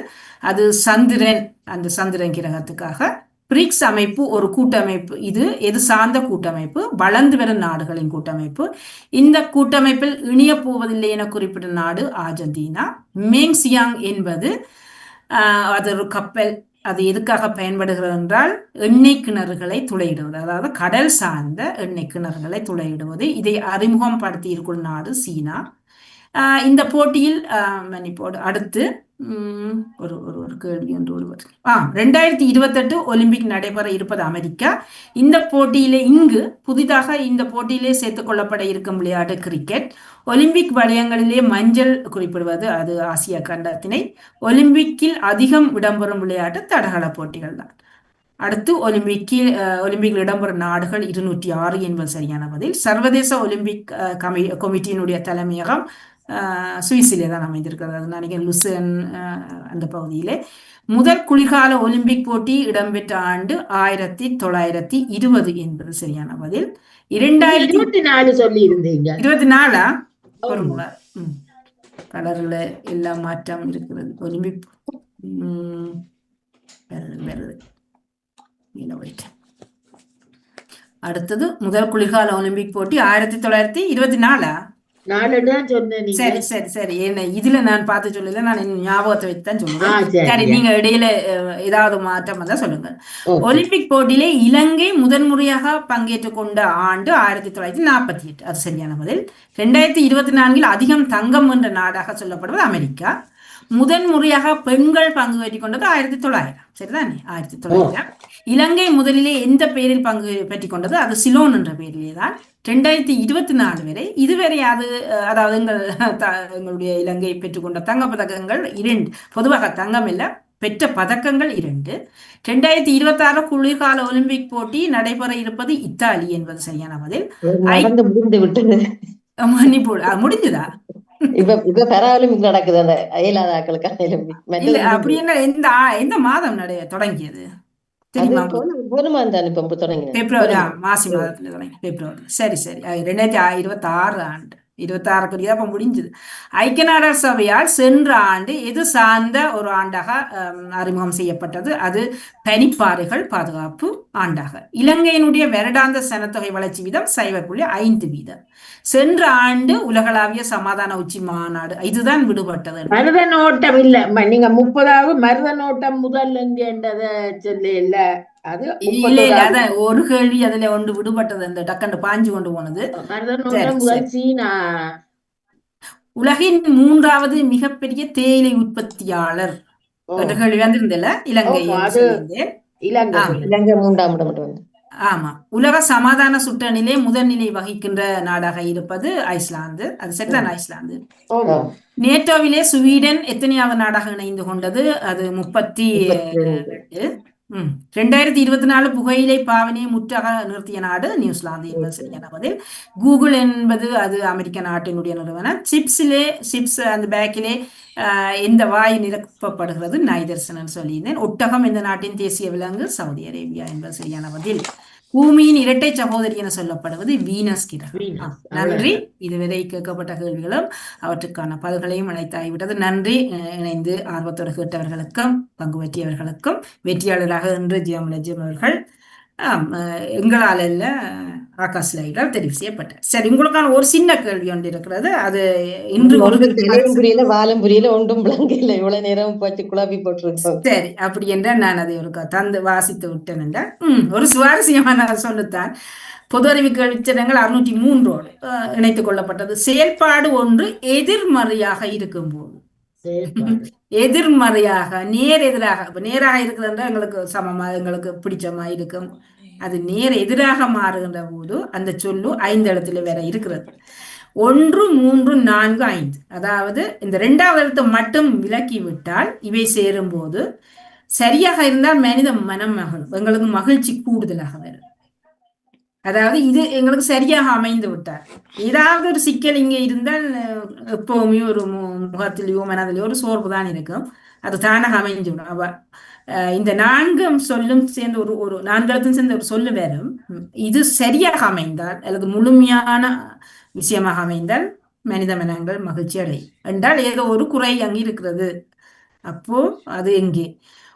அது சந்திரன், அந்த சந்திரன் கிரகத்துக்காக. பிரிக்ஸ் அமைப்பு ஒரு கூட்டமைப்பு. இது எது சார்ந்த கூட்டமைப்பு? வளர்ந்து வரும் நாடுகளின் கூட்டமைப்பு. இந்த கூட்டமைப்பில் இணைய போவதில்லை என குறிப்பிட்ட நாடு அர்ஜென்டினா. மேங்சியாங் என்பது அது ஒரு கப்பல். அது எதுக்காக பயன்படுகிறது என்றால் எண்ணெய் கிணறுகளை துளையிடுவது, அதாவது கடல் சார்ந்த எண்ணெய் கிணறுகளை துளையிடுவது. இதை அறிமுகம் படுத்தி இருக்கும் நாடு சீனா. இந்த போட்டியில் மன்னிப்போடு அடுத்து ஒரு கேள்வி என்று ஒருவர் 2028 ஒலிம்பிக் நடைபெற இருப்பது அமெரிக்கா. இந்த போட்டியிலே புதிதாக இந்த போட்டியிலே சேர்த்துக் கொள்ளப்பட இருக்கும் விளையாட்டு கிரிக்கெட். ஒலிம்பிக் வலயங்களிலே மஞ்சள் குறிப்பிடுவது அது ஆசிய கண்டத்தினை. ஒலிம்பிக்கில் அதிகம் இடம்பெறும் விளையாட்டு தடகள போட்டிகள் தான். அடுத்து ஒலிம்பிக்கில் இடம்பெறும் நாடுகள் 206 என்பது சரியான பதில். சர்வதேச ஒலிம்பிக் கமிட்டியினுடைய தலைமையகம் சுவிஸிலே தான் அமைந்திருக்கிறது. அது நினைக்கிறேன் லுசன் அந்த பகுதியிலே. முதல் குளிர்கால ஒலிம்பிக் போட்டி இடம்பெற்ற ஆண்டு 1920 என்பது சரியான பதில். 2024 சொல்லி இருந்தீங்க. 24 கலர்ல எல்லாம் மாற்றம் இருக்கிறது. ஒலிம்பிக் அடுத்தது முதல் குளிர்கால ஒலிம்பிக் போட்டி 1924. சரி சரி சரி. என்ன இதுல நான் பார்த்து சொல்லல, நான் ஞாபகத்தை வச்சுதான் சொல்லுவேன். சரி, நீங்க இடையில ஏதாவது மாற்றம் வந்தா சொல்லுங்க. ஒலிம்பிக் போட்டியிலே இலங்கை முதன்முறையாக பங்கேற்றுக் கொண்ட ஆண்டு 1948. அது சரியான பதில். 2024 அதிகம் தங்கம் என்ற நாடாக சொல்லப்படுவது அமெரிக்கா. முதன்முறையாக பெண்கள் பங்கு பெற்றுக் கொண்டது 1900. சரிதானே? 1900. இலங்கை முதலிலே எந்த பெயரில் பங்கு பெற்றுக் கொண்டது? அது சிலோன் என்ற பெயரிலே தான். 2024 வரை இதுவரை அதாவது எங்களுடைய இலங்கை பெற்றுக்கொண்ட தங்க பதக்கங்கள் 2. பொதுவாக தங்கம் இல்ல, பெற்ற பதக்கங்கள் 2. 2026 குளிர்கால ஒலிம்பிக் போட்டி நடைபெற இருப்பது இத்தாலி என்பது சரியான பதில். முடிஞ்சுதா? இப்ப பெராலிம்பிக் நடக்குது, அந்த இயலாத ஆட்களுக்கான ஒலிம்பிக். அப்படி என்ன எந்த மாதம் தொடங்கியது தெரியுமா? பிப்ரவரி, மாசி மாதத்துல தொடங்கி பிப்ரவரி. சரி சரி. 2026 ஆண்டு 26 அப்ப முடிஞ்சது. ஐக்கிய நாடுகள் சபையால் சென்ற ஆண்டு எது சார்ந்த ஒரு ஆண்டாக அறிமுகம் செய்யப்பட்டது? அது பனிப்பாறைகள் பாதுகாப்பு ஆண்டாக. இலங்கையினுடைய வருடாந்த சனத்தொகை வளர்ச்சி வீதம் 0.5%. சென்ற ஆண்டு உலகளாவிய சமாதான உச்சி மாநாடு இதுதான் விடுபட்டது. மருத நோட்டம் இல்ல, நீங்க 30வது மருத நோட்டம் முதல் சொல்லி இல்ல, அது அத ஒரு கேள்வி அதுல ஒன்று விடுபட்டது, அந்த டக்கண்டு பாஞ்சு கொண்டு போனது. சீனா உலகின் 3வது மிகப்பெரிய தேயிலை உற்பத்தியாளர் என்ற கேள்வி வந்திருந்தல. இலங்கை இலங்கை 3ஆம் இடம். ஆமா. உலக சமாதான சுற்றநிலை முதல்நிலை வகிக்கின்ற நாடாக இருப்பது ஐஸ்லாந்து. அது சரிதான், ஐஸ்லாந்து. நேட்டோவிலே ஸ்வீடன் எத்தனையாவது நாடாக இணைந்து கொண்டது? அது 32. 2024 புகையிலை பாவனையை முற்றாக நிறுத்திய நாடு நியூசிலாந்து என்பது சரியான பதில். கூகுள் என்பது அது அமெரிக்க நாட்டினுடைய நிறுவனம். சிப்ஸ் அந்த பேக்கிலே எந்த வாய் நிரப்பப்படுகிறது? நைதர்சன் சொல்லியிருந்தேன். ஒட்டகம் இந்த நாட்டின் தேசிய விலங்கு? சவுதி அரேபியா என்பது சரியான பதில். பூமியின் இரட்டை சகோதரி என சொல்லப்படுவது வீனஸ் கிரகம். நன்றி. இதுவரை கேட்கப்பட்ட கேள்விகளும் அவற்றுக்கான பதில்களையும் அழைத்தாகிவிட்டது. நன்றி. இணைந்து ஆர்வத்தோடு கேட்டவர்களுக்கும் பங்கு பெற்றியவர்களுக்கும். வெற்றியாளராக இன்று ஜியம் அவர்கள் எங்களால் அல்ல ஆகாஷ் லைலால் தெரிவு செய்யப்பட்டார். சரி, உங்களுக்கான ஒரு சின்ன கேள்வி ஒன்று இருக்கிறது. அது இன்று ஒரு தலையும் புரியல வாலும் புரியல ஒன்றும் விளங்கல. இவ்வளவு நேரம் பற்றி குழப்பி போட்டிருக்கோம். சரி, அப்படி என்றால் நான் அதை ஒரு தந்து வாசித்து விட்டேன் என்றால் ஒரு சுவாரஸ்யமான சொல்லுத்தான். பொது அறிவு கேள்விச்சடங்கள் 603 இணைத்துக் கொள்ளப்பட்டது. செயல்பாடு ஒன்று எதிர்மறையாக இருக்கும்போது, எதிர்மறையாக நேர் எதிராக, இப்ப நேராக இருக்கிறதா எங்களுக்கு சமமா எங்களுக்கு பிடிச்சமா இருக்கும். அது நேர் எதிராக மாறுகின்ற போது அந்த சொல்லு 5 எழுத்துல வேற இருக்கிறது. 1, 3, 4, 5. அதாவது இந்த 2வது எழுத்து மட்டும் விலக்கி விட்டால் இவை சேரும் போது சரியாக இருந்தால் மனித மனம் மகிழும், எங்களுக்கு மகிழ்ச்சி கூடுதலாக வரும். அதாவது இது எங்களுக்கு சரியாக அமைந்து விட்டார். ஏதாவது ஒரு சிக்கல் இங்கே இருந்தால் எப்பவுமே ஒரு முகத்திலேயோ மனதிலேயோ ஒரு சோர்வு தான் இருக்கும். அது தானாக அமைஞ்சு விடும். இந்த 4 சொல்லும் சேர்ந்து ஒரு 4 எழுத்தும் சேர்ந்து ஒரு சொல்லு வரும். இது சரியாக அமைந்தால் அல்லது முழுமையான விஷயமாக அமைந்தால் மனித மனங்கள் மகிழ்ச்சி அடையும். என்றால் ஏதோ ஒரு குறை அங்கே இருக்கிறது. அப்போ அது எங்கே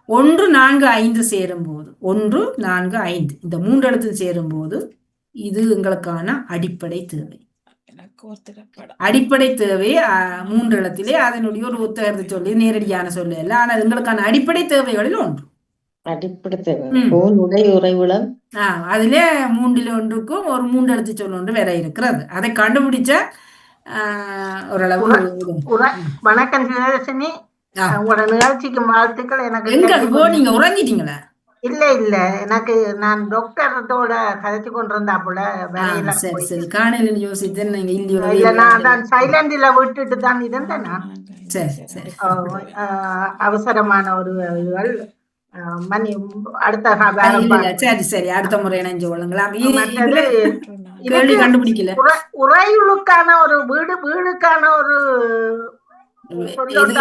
1, 4, 5 சேரும் போது 1, 4, 5 இந்த 3 எழுத்து சேரும் போது இது எங்களுக்கான அடிப்படை தேவை. அடிப்படை தேவை 3 எழுத்திலே அதனுடைய ஒரு ஒத்தகத்தை சொல்லி நேரடியான சொல்லு இல்லை. ஆனால் எங்களுக்கான அடிப்படை தேவைகளில் ஒன்று. அடிப்படை தேவை உறைவிடம். அதுல 3ல் ஒன்றுக்கும் ஒரு 3 எழுத்து சொல் ஒன்று வேற இருக்கிறது. அதை கண்டுபிடிச்ச ஓரளவு. வணக்கம் சுதர்ஷினி, உங்களோட நிகழ்ச்சிக்கு வாழ்த்துக்கள். எனக்கு எங்க நீங்க உறங்கிட்டீங்களா? இல்ல எனக்கு நான் டாக்டரோட கதைச்சு கொண்டிருந்தா போல வேலையில. சரி, காலையில யோசித்தேன் நீங்க இல்ல, நான் சைலண்ட்ல விட்டுட்டு தான் இருந்தேன். சரி, அவசரமான ஒரு மணி அடுத்த சரி அடுத்த முறை இணைஞ்சு கொள்ளுங்களாம். கண்டுபிடிக்கல. உறையுளுக்கான ஒரு வீடுக்கான ஒரு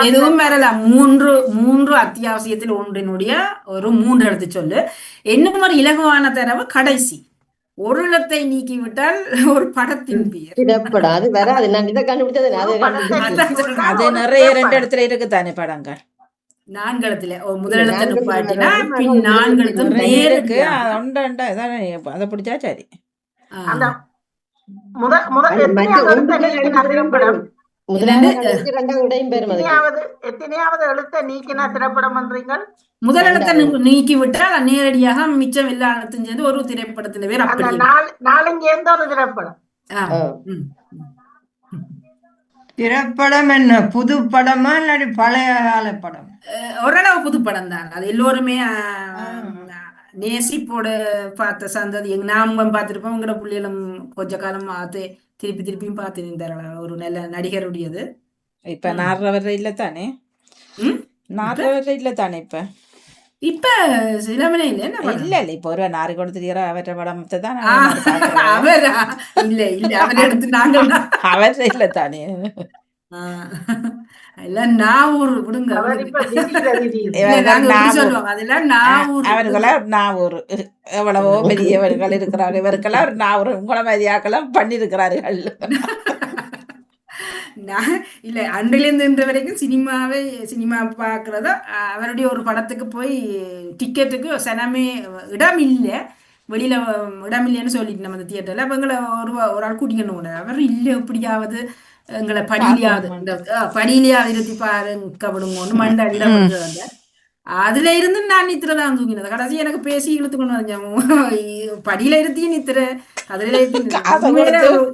எதுவும் வரலாம். 3 அத்தியாவசியத்தில் ஒன்றினுடைய ஒரு 3 எழுத்து சொல்லு. என்ன ஒரு இலகுவான தரவு கடைசி ஒரு எழுத்தை நீக்கிவிட்டால் ஒரு படத்தின் பெயர். அது வராது. நான் இதை கண்டுபிடிச்சது அது நிறைய 2 இடத்துல இருக்குதானே படங்கள். 4 எழுத்துல முதல் எழுத்தை நிப்பாட்டினா பின் 4 எழுத்து நேருக்கு அதை பிடிச்சா சரி. எத்தனையாவது எழுத்தை நீக்கினா திரைப்படம் பண்றீங்க? முதல் எழுத்தை நீக்கி விட்டால் நேரடியாக மிச்சம் எல்லா எழுத்தும் சேர்ந்து ஒரு திரைப்படத்தின் பேர். நாலஞ்சு எந்த ஒரு திரைப்படம்? திரைப்படம் என்ன புது படமா இல்லாட்டி பழைய கால படம்? ஓரளவு புது படம் தான். அது எல்லோருமே நேசிப்போட பார்த்த சந்ததி. நாம பார்த்திருப்போம். உங்களோட பிள்ளைகளும் கொஞ்ச காலம் பார்த்து திருப்பியும் பார்த்து நின்றார்கள். ஒரு நல்ல நடிகருடையது. இப்ப நார்றவர் இல்ல தானே? நார்றவர் இல்ல தானே? இப்ப சிலமனே இல்ல இப்ப ஒரு நாரி கொடுத்துற அவற்ற படத்தை தான் அவரா இல்ல அவர் எடுத்து நாங்கள் அவர் இல்ல தானே. நாவூர் விடுங்க. அவர்களாம் நாவூர் எவ்வளவோ பெரியவர்கள் இருக்கிறார்கள். இவருக்கெல்லாம் ஒரு நாவூர் உங்களை மதியாக்கெல்லாம் பண்ணிருக்கிறார்கள். இல்ல அன்றிலிருந்து இன்று வரைக்கும் சினிமா பாக்குறதா அவருடைய ஒரு படத்துக்கு போய் டிக்கெட்டுக்கு சனமே இடம் இல்லை, வெளியில இடம் இல்லைன்னு சொல்லிட்டு நம்ம தியேட்டர்ல. அப்ப எங்களை ஒரு ஆள் கூட்டிக்கணும் கூட அவர் இல்ல எப்படியாவது எங்களை படியிலையாவது இருத்தி பாருங்க மண்டாடியில வந்து அதுல இருந்து நான் நித்திரதான் தூங்கினது. கடைசி எனக்கு பேசி இழுத்து கொண்டு வந்தேன். படியில இருத்தி நித்திர அதுல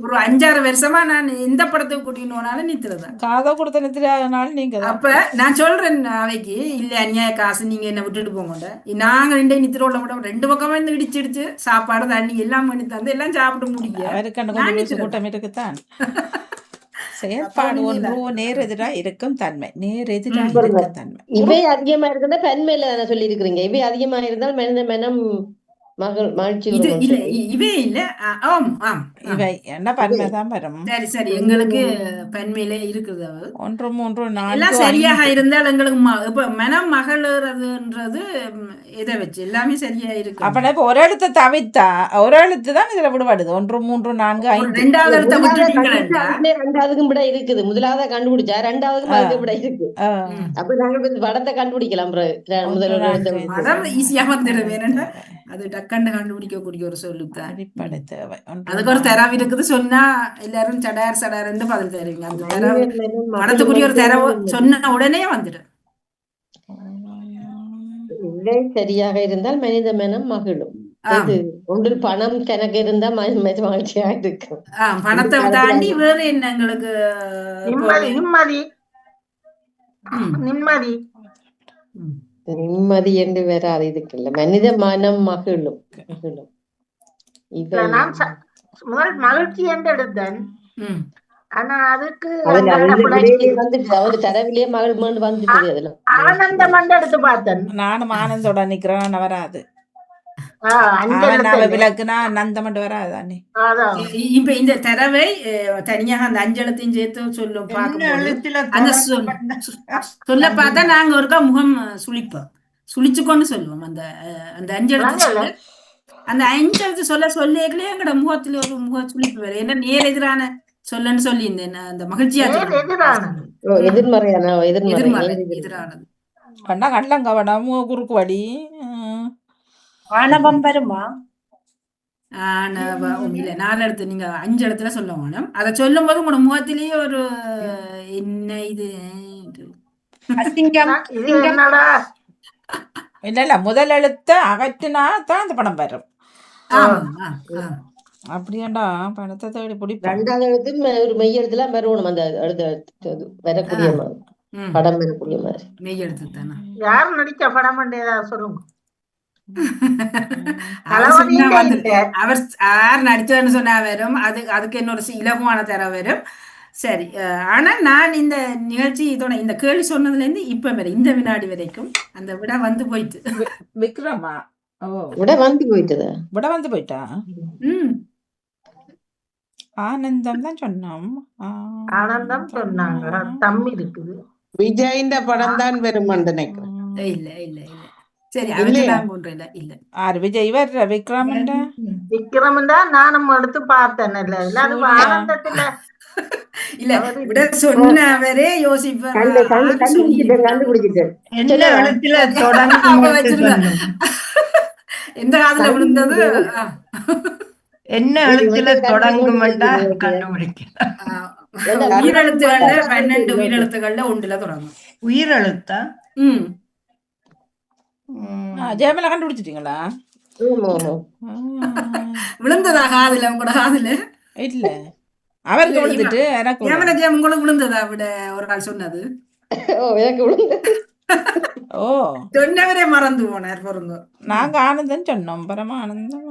ஒரு 5-6 வருஷமா நான் எந்த படத்துக்கு கூட்டின்னு போனாலும் நித்திரதான். காதை கொடுத்த நித்திராதனால நீங்க அப்ப நான் சொல்றேன் அவைக்கு இல்ல அநியாய காசு நீங்க என்ன விட்டுட்டு போங்க. நாங்க 2 நித்திர உள்ள விட 2 பக்கமா இருந்து இடிச்சிடுச்சு சாப்பாடு தண்ணி எல்லாம் பண்ணி தந்து எல்லாம் சாப்பிட முடியும். கூட்டம் இருக்குத்தான். செயற்பாடு ஒன்று நேர் எதிரா இருக்கும் தன்மை, நேர் எதிரா இருக்கும் தன்மை. இவை அதிகமா இருந்தா பெண்மையில தானே சொல்லி இருக்கிறீங்க. இவை அதிகமா இருந்தால் மனித மனம் மகிழ்ச்சி. இவே இல்ல. இவை என்ன பன்மைதான் வரும். சரி எங்களுக்கு பன்மையில இருக்குது. 1, 3, 4 எல்லாம் சரியாக இருந்தால் எங்களுக்கு இப்ப மனம் மகளுறதுன்றது இதை வச்சு எல்லாமே சரியா இருக்கு. அப்ப இப்ப ஒரு எழுத்தை தவிர்த்தா ஒரு எழுத்து தான் இதுல விடுபடுது. 1, 3, 4, 5 2வது எழுத்தை விட்டுட்டீங்களா? 2வதுக்கும் விட இருக்குது. முதலாவது கண்டுபிடிச்சா 2வதுக்கும் விட இருக்கு. அப்ப நாங்க படத்தை கண்டுபிடிக்கலாம். படம் ஈஸியா வந்துடும். வேணும்னா அது டக்கண்டு கண்டுபிடிக்கக்கூடிய ஒரு சொல்லுத்தான். அடிப்படை தேவை அதுக்கு ஒரு தரவு இருக்குது, சொன்னா எல்லாரும் சடார் சடார்ன்னு பதில் தருவீங்க. அந்த தரவு படத்துக்குரிய ஒரு தரவு சொன்ன உடனே வந்துடும். இல்லை சரியாக இருந்தால் மனித மனம் மகிழும். இது ஒன்றில் பணம் கணக்கு இருந்தா மகிழ்ச்சியா இருக்கும். பணத்தை தாண்டி வேறு என்ன எங்களுக்கு நிம்மதி நிம்மதி நிம்மதி என்று வராது. இதுக்கு இல்ல மனித மனம் மகிழும் மகிழும். நான் முதல் மகிழ்ச்சி என்று எடுத்தேன். ஆனா அதுக்கு வந்துட்டு அவரு தரவிலேயே மகள் வந்துட்டு அதுல ஆனந்தம் எடுத்து பார்த்தேன். நானும் ஆனந்தோட நிக்கிறேன், வராது. விளக்குனா நந்தம் வராதானே. இப்ப இந்த தரவை தனியாக அந்த அஞ்சலத்தையும் சேர்த்து சொல்லும் அந்த சொல்ல பார்த்தா நாங்க ஒருக்கா முகம் சுழிப்போம், சுழிச்சு கொண்டு சொல்லுவோம். அந்த அந்த அஞ்சலத்தை அந்த அஞ்சலத்தை சொல்லியே எங்கட முகத்துல ஒரு முக சுழிப்பு வேற. என்ன நேர் எதிரான சொல்லன்னு சொல்லியிருந்தேன். அந்த மகிழ்ச்சியா எதிரானது கண்ணா கண்ணங்க வேணாம் குறுக்கு வழி ஆணவம் வருமா? ஆணவம் இல்ல, 4 எழுத்து. நீங்க 5 எழுத்துல சொல்ல வேணும். அதை சொல்லும் போது உங்களோட முகத்திலேயே ஒரு என்ன இது இல்ல முதல் எழுத்த அகற்றினா தான் அந்த படம் வரும். அப்படியாண்டா பணத்தை தேடி பிடிப்போம். 2வது எழுத்து ஒரு மெய் எழுத்துல வரணும். அந்த அடுத்த வரக்கூடிய மாதிரி படம் வரக்கூடிய மாதிரி மெய் எழுத்து தானே. யார் நடிச்ச படம் ஏதாவது சொல்லுங்க. அவர் யார் நடிச்சதுன்னு சொன்னா வரும். அதுக்கு இன்னொரு இலகுவான தர வரும். சரி. ஆனா நான் இந்த நிகழ்ச்சி இதோட இந்த கேள்வி சொன்னதுல இருந்து இப்ப வரை இந்த வினாடி வரைக்கும் அந்த விட வந்து போயிட்டு விக்ரமா விட வந்து போயிட்டதா விட வந்து போயிட்டா. ஆனந்தம் தான் சொன்னோம். ஆனந்தம் சொன்னாங்க. தம்பி இருக்குது. விஜயின் படம் தான் வரும் நினைக்கிறேன். இல்ல இல்ல இல்ல. சரி, இல்ல ஆர் விஜய் வர்ற விக்ரமன் தான் நானும் எடுத்து பார்த்தேன். இல்ல அது ஆனந்தத்துல இல்ல விட சொன்னவரே யோசிப்பார். எந்த எழுத்துல தொடங்கும், எந்த காதுல விழுந்தது, என்ன எழுத்துல தொடங்கும் கண்டுபிடிக்க. உயிரெழுத்துகள்ல 12 உயிரெழுத்துகள்ல 1ல தொடங்கும். உயிரெழுத்தா? ஜெயமலா கண்டுபிடிச்சிட்டீங்களா? விழுந்ததா காதுல? உங்களோட காதுல இல்ல, அவருக்கு விழுந்துட்டு எனக்கு உங்களுக்கு விழுந்ததா? விட ஒரு நாள் சொன்னது சொன்னவரே மறந்து போனார். பொருங்க, நாங்க ஆனந்தம் சொன்னோம். பரமானந்தம்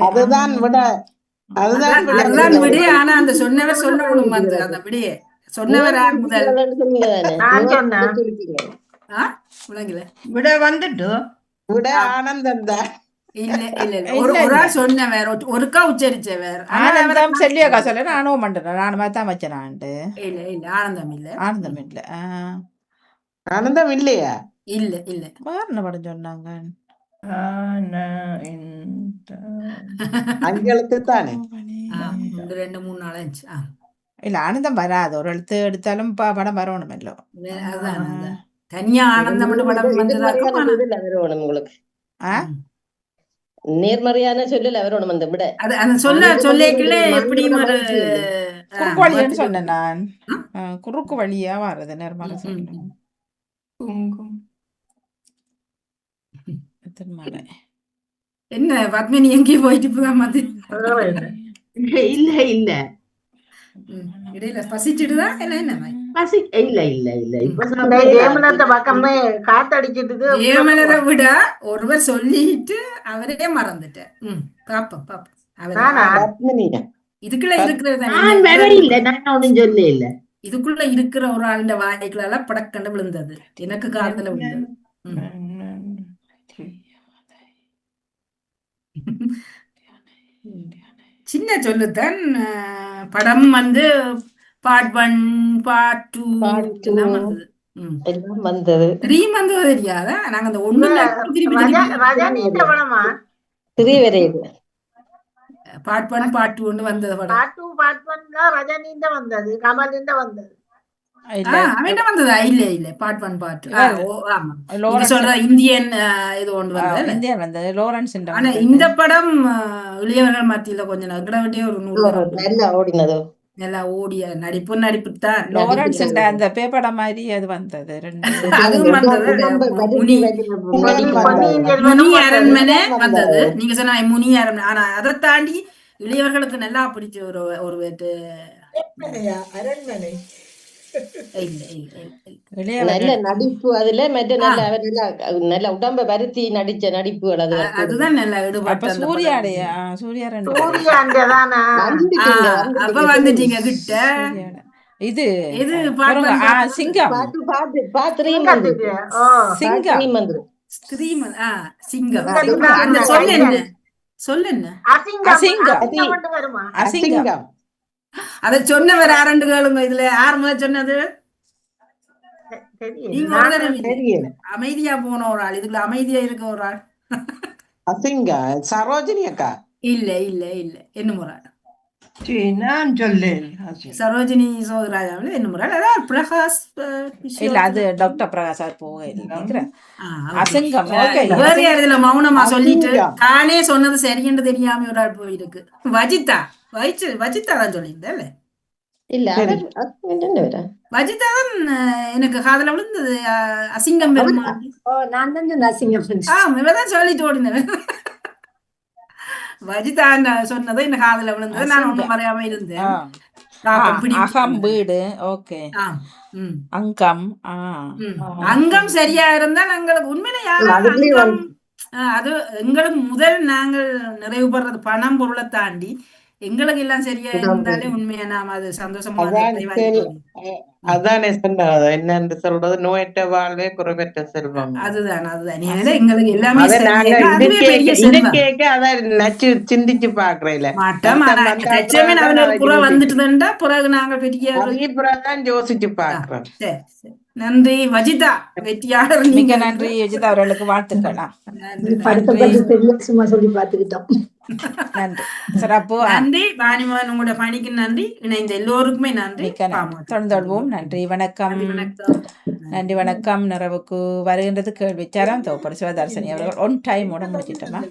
அதுதான் விட, அதுதான் விட. ஆனா அந்த சொன்னவர் சொல்லணும். வந்து அந்த விடையே சொன்னவர் முதல் விளங்கல. விட வந்துட்டு விட ஆனந்தம் தான். இல்ல இல்ல இல்ல, ஒரு ஆள் சொன்னவர் ஒருக்கா உச்சரிச்சவர். ஆனந்தம் சொல்லியக்கா சொல்ல நானும் பண்றேன். நானுமே தான் வச்சேனான்ட்டு. இல்ல இல்ல, ஆனந்தம் இல்ல. ஆனந்தம் இல்ல. ஆனந்தம் இல்லையா? இல்ல இல்ல. வேற படம் சொன்னாங்க. 5 எழுத்து தானே. 1 2 3 4 5. இல்ல, ஆனந்தம் வராது. ஒரு எழுத்து எடுத்தாலும் படம் வரணும். இல்ல அதுதான் தனியா ஆனந்தம் படம் வந்ததாக்கும். உங்களுக்கு நேர்மறையான சொல்லல வரணும். அந்த விட அந்த சொல்லேக்குள்ளே எப்படியும் ஒரு குறுக்கு வழியான்னு சொன்னேன் நான். குறுக்கு வழியா வர்றது நேர்மறை சொல்லணும். என்ன பத்மினி எங்கேயும் போயிட்டு போகாம? இல்ல இல்ல, இடையில பசிச்சுட்டுதான் இல்ல என்ன பசி இல்ல இல்ல இல்ல. இப்ப ஜெயமலத்தை பக்கமே காத்தடிச்சிட்டு ஜெயமலரை விட ஒருவர் சொல்லிட்டு அவரே மறந்துட்டேன். பாப்போம் பாப்போம். இதுக்குள்ள இருக்கிறது இல்ல, நான் ஒண்ணும் சொல்ல இல்ல. இதுக்குள்ள இருக்கிற ஒரு ஆளுடைய வாய்க்குள்ள படக்கண்டு விழுந்தது. எனக்கு காலத்துல விழுந்தது. சின்ன சொல்லுதான். படம் வந்து part 1 part 2 எல்லாம் வந்தது. 3 வந்தது தெரியாத. நாங்க அந்த 1 ரஜினியோட படமா? 3 வரையில part 1 part 2 வந்தது. படம் part 2 part 1 ரஜினியோட வந்தது, கமலியோட வந்தது. இல்ல அவன் வந்ததா இல்ல பார்ட் 1 பார்ட் இவர் ஆமா நீங்க லாரன்ஸ் சொல்ற இந்தியன் இது ஒன்று வந்தது இந்தியன் வந்தது லாரன்ஸ் ஆனா இந்த படம் இளையவர்கள் மத்தியில கொஞ்சம் நகர வேண்டிய ஒரு 100 தரம் நல்லா ஓடினது. நல்லா ஓடிய நடிப்பு தான் லாரன்ஸ் அந்த பேப்படம் மாதிரி அது வந்தது ரெண்டு அதுவும் வந்தது உடம்பு முனி பொன்னியின் முனி செல்வனும் அரண்மனை வந்தது நீங்க சொன்ன முனி அரண்மனை ஆனா அதை தாண்டி இளையவர்களுக்கு நல்லா பிடிச்ச ஒரு வேட்டு அரண்மனை நல்ல நடிப்பு அதுல மற்ற நல்ல அவர் நல்ல உடம்ப வருத்தி நடிச்ச நடிப்புகள் அது அதுதான் நல்லா அப்ப ஈடுபட்ட அந்த சூர்யாடைய படம். சூர்யா ரெண்டு சூர்யாண்டதானா அப்ப வந்துட்டீங்க கிட்ட சூர்யாட இது இது பாருங்க, சிங்கம் பாத்து பாத்து பாத்திரையும் சிங்கத்துக்கு சிங்கம் ஸ்ரீமன் சிங்கம் சிங்கத்துக்கு அந்த சொல்ல என்ன சொல்ல என்ன அசிங்கம் அசிங்கம். அசிங்கம் மட்டும் வருமா அசிங்கம் அத சொன்னவர் ஆரண்டு கேளுங்க இதுல யார் முதல் சொன்னது நீங்க ஒரு தடவை இல்லை. தெரியல. அமைதியா போன ஒரு ஆள் இதுக்குள்ள அமைதியா இருக்க ஒரு ஆள் அசிங்கா சரோஜினி அக்கா இல்ல என்ன முறை நான் சொல்லேன் சரோஜினி சோதராஜாவில் என்ன முறை அதான் பிரகாஷ் இல்ல அது டாக்டர் பிரகாஷ் அவர் போக இல்லைங்கிறேன் அசிங்கம் ஓகே வேற யார் இதுல மௌனமா சொல்லிட்டு அசிங்கம். தானே சொன்னது சரியென்று தெரியாம ஒரு ஆள் போயிருக்கு வஜிதா தான் சொல்லியிருந்தேன் இல்ல வஜிதா தான் எனக்கு காதல விழுந்தது அசிங்கம் பெருமாள் நான் தான் சொன்ன அசிங்கம் இவதான் சொல்லிட்டு ஓடினேன் வஜிதா சொன்னதை இந்த காதல விழுந்தது நான் ஒண்ணும் மறையாம இருந்தேன் அகம் வீடு ஓகே அங்கம் அங்கம் சரியா இருந்தா எங்களுக்கு உண்மையில யாரும் அது எங்களுக்கு முதல் நாங்கள் நிறைவு பெறது பணம் பொருளை தாண்டி எங்களுக்கு எல்லாம் சரியா இருந்தாலே உண்மையா நாம அது சந்தோஷமா அதானே சொன்னது என்னன்னு சொல்றது நோயற்ற வாழ்வே குறைவற்ற செல்வம் அதுதான் எங்களுக்கு எல்லாமே கேட்க அத நச்சு சிந்திச்சு பாக்குறேன் வந்துட்டுதுண்டா பிறகு நாங்க பெரிய பிறகுதான் யோசிச்சு பாக்குறோம். நன்றி வஜிதா வெற்றியாளர் மிக நன்றி வஜிதா அவர்களுக்கு வாழ்த்துக்கலாம். சும்மா சொல்லி பார்த்துக்கிட்டோம். நன்றி சிறப்பு. நன்றி வாணிமோகன் உங்களோட பணிக்கு நன்றி. இணைந்த எல்லோருக்குமே நன்றி. தொடர்ந்துவோம். நன்றி வணக்கம். நன்றி வணக்கம். நிறைவுக்கு வருகின்றது கேள்வி விசாரம் தொகுப்படி சிவதர்சனி அவர்கள் ஒன் டைமோட முடிச்சிட்டோமா?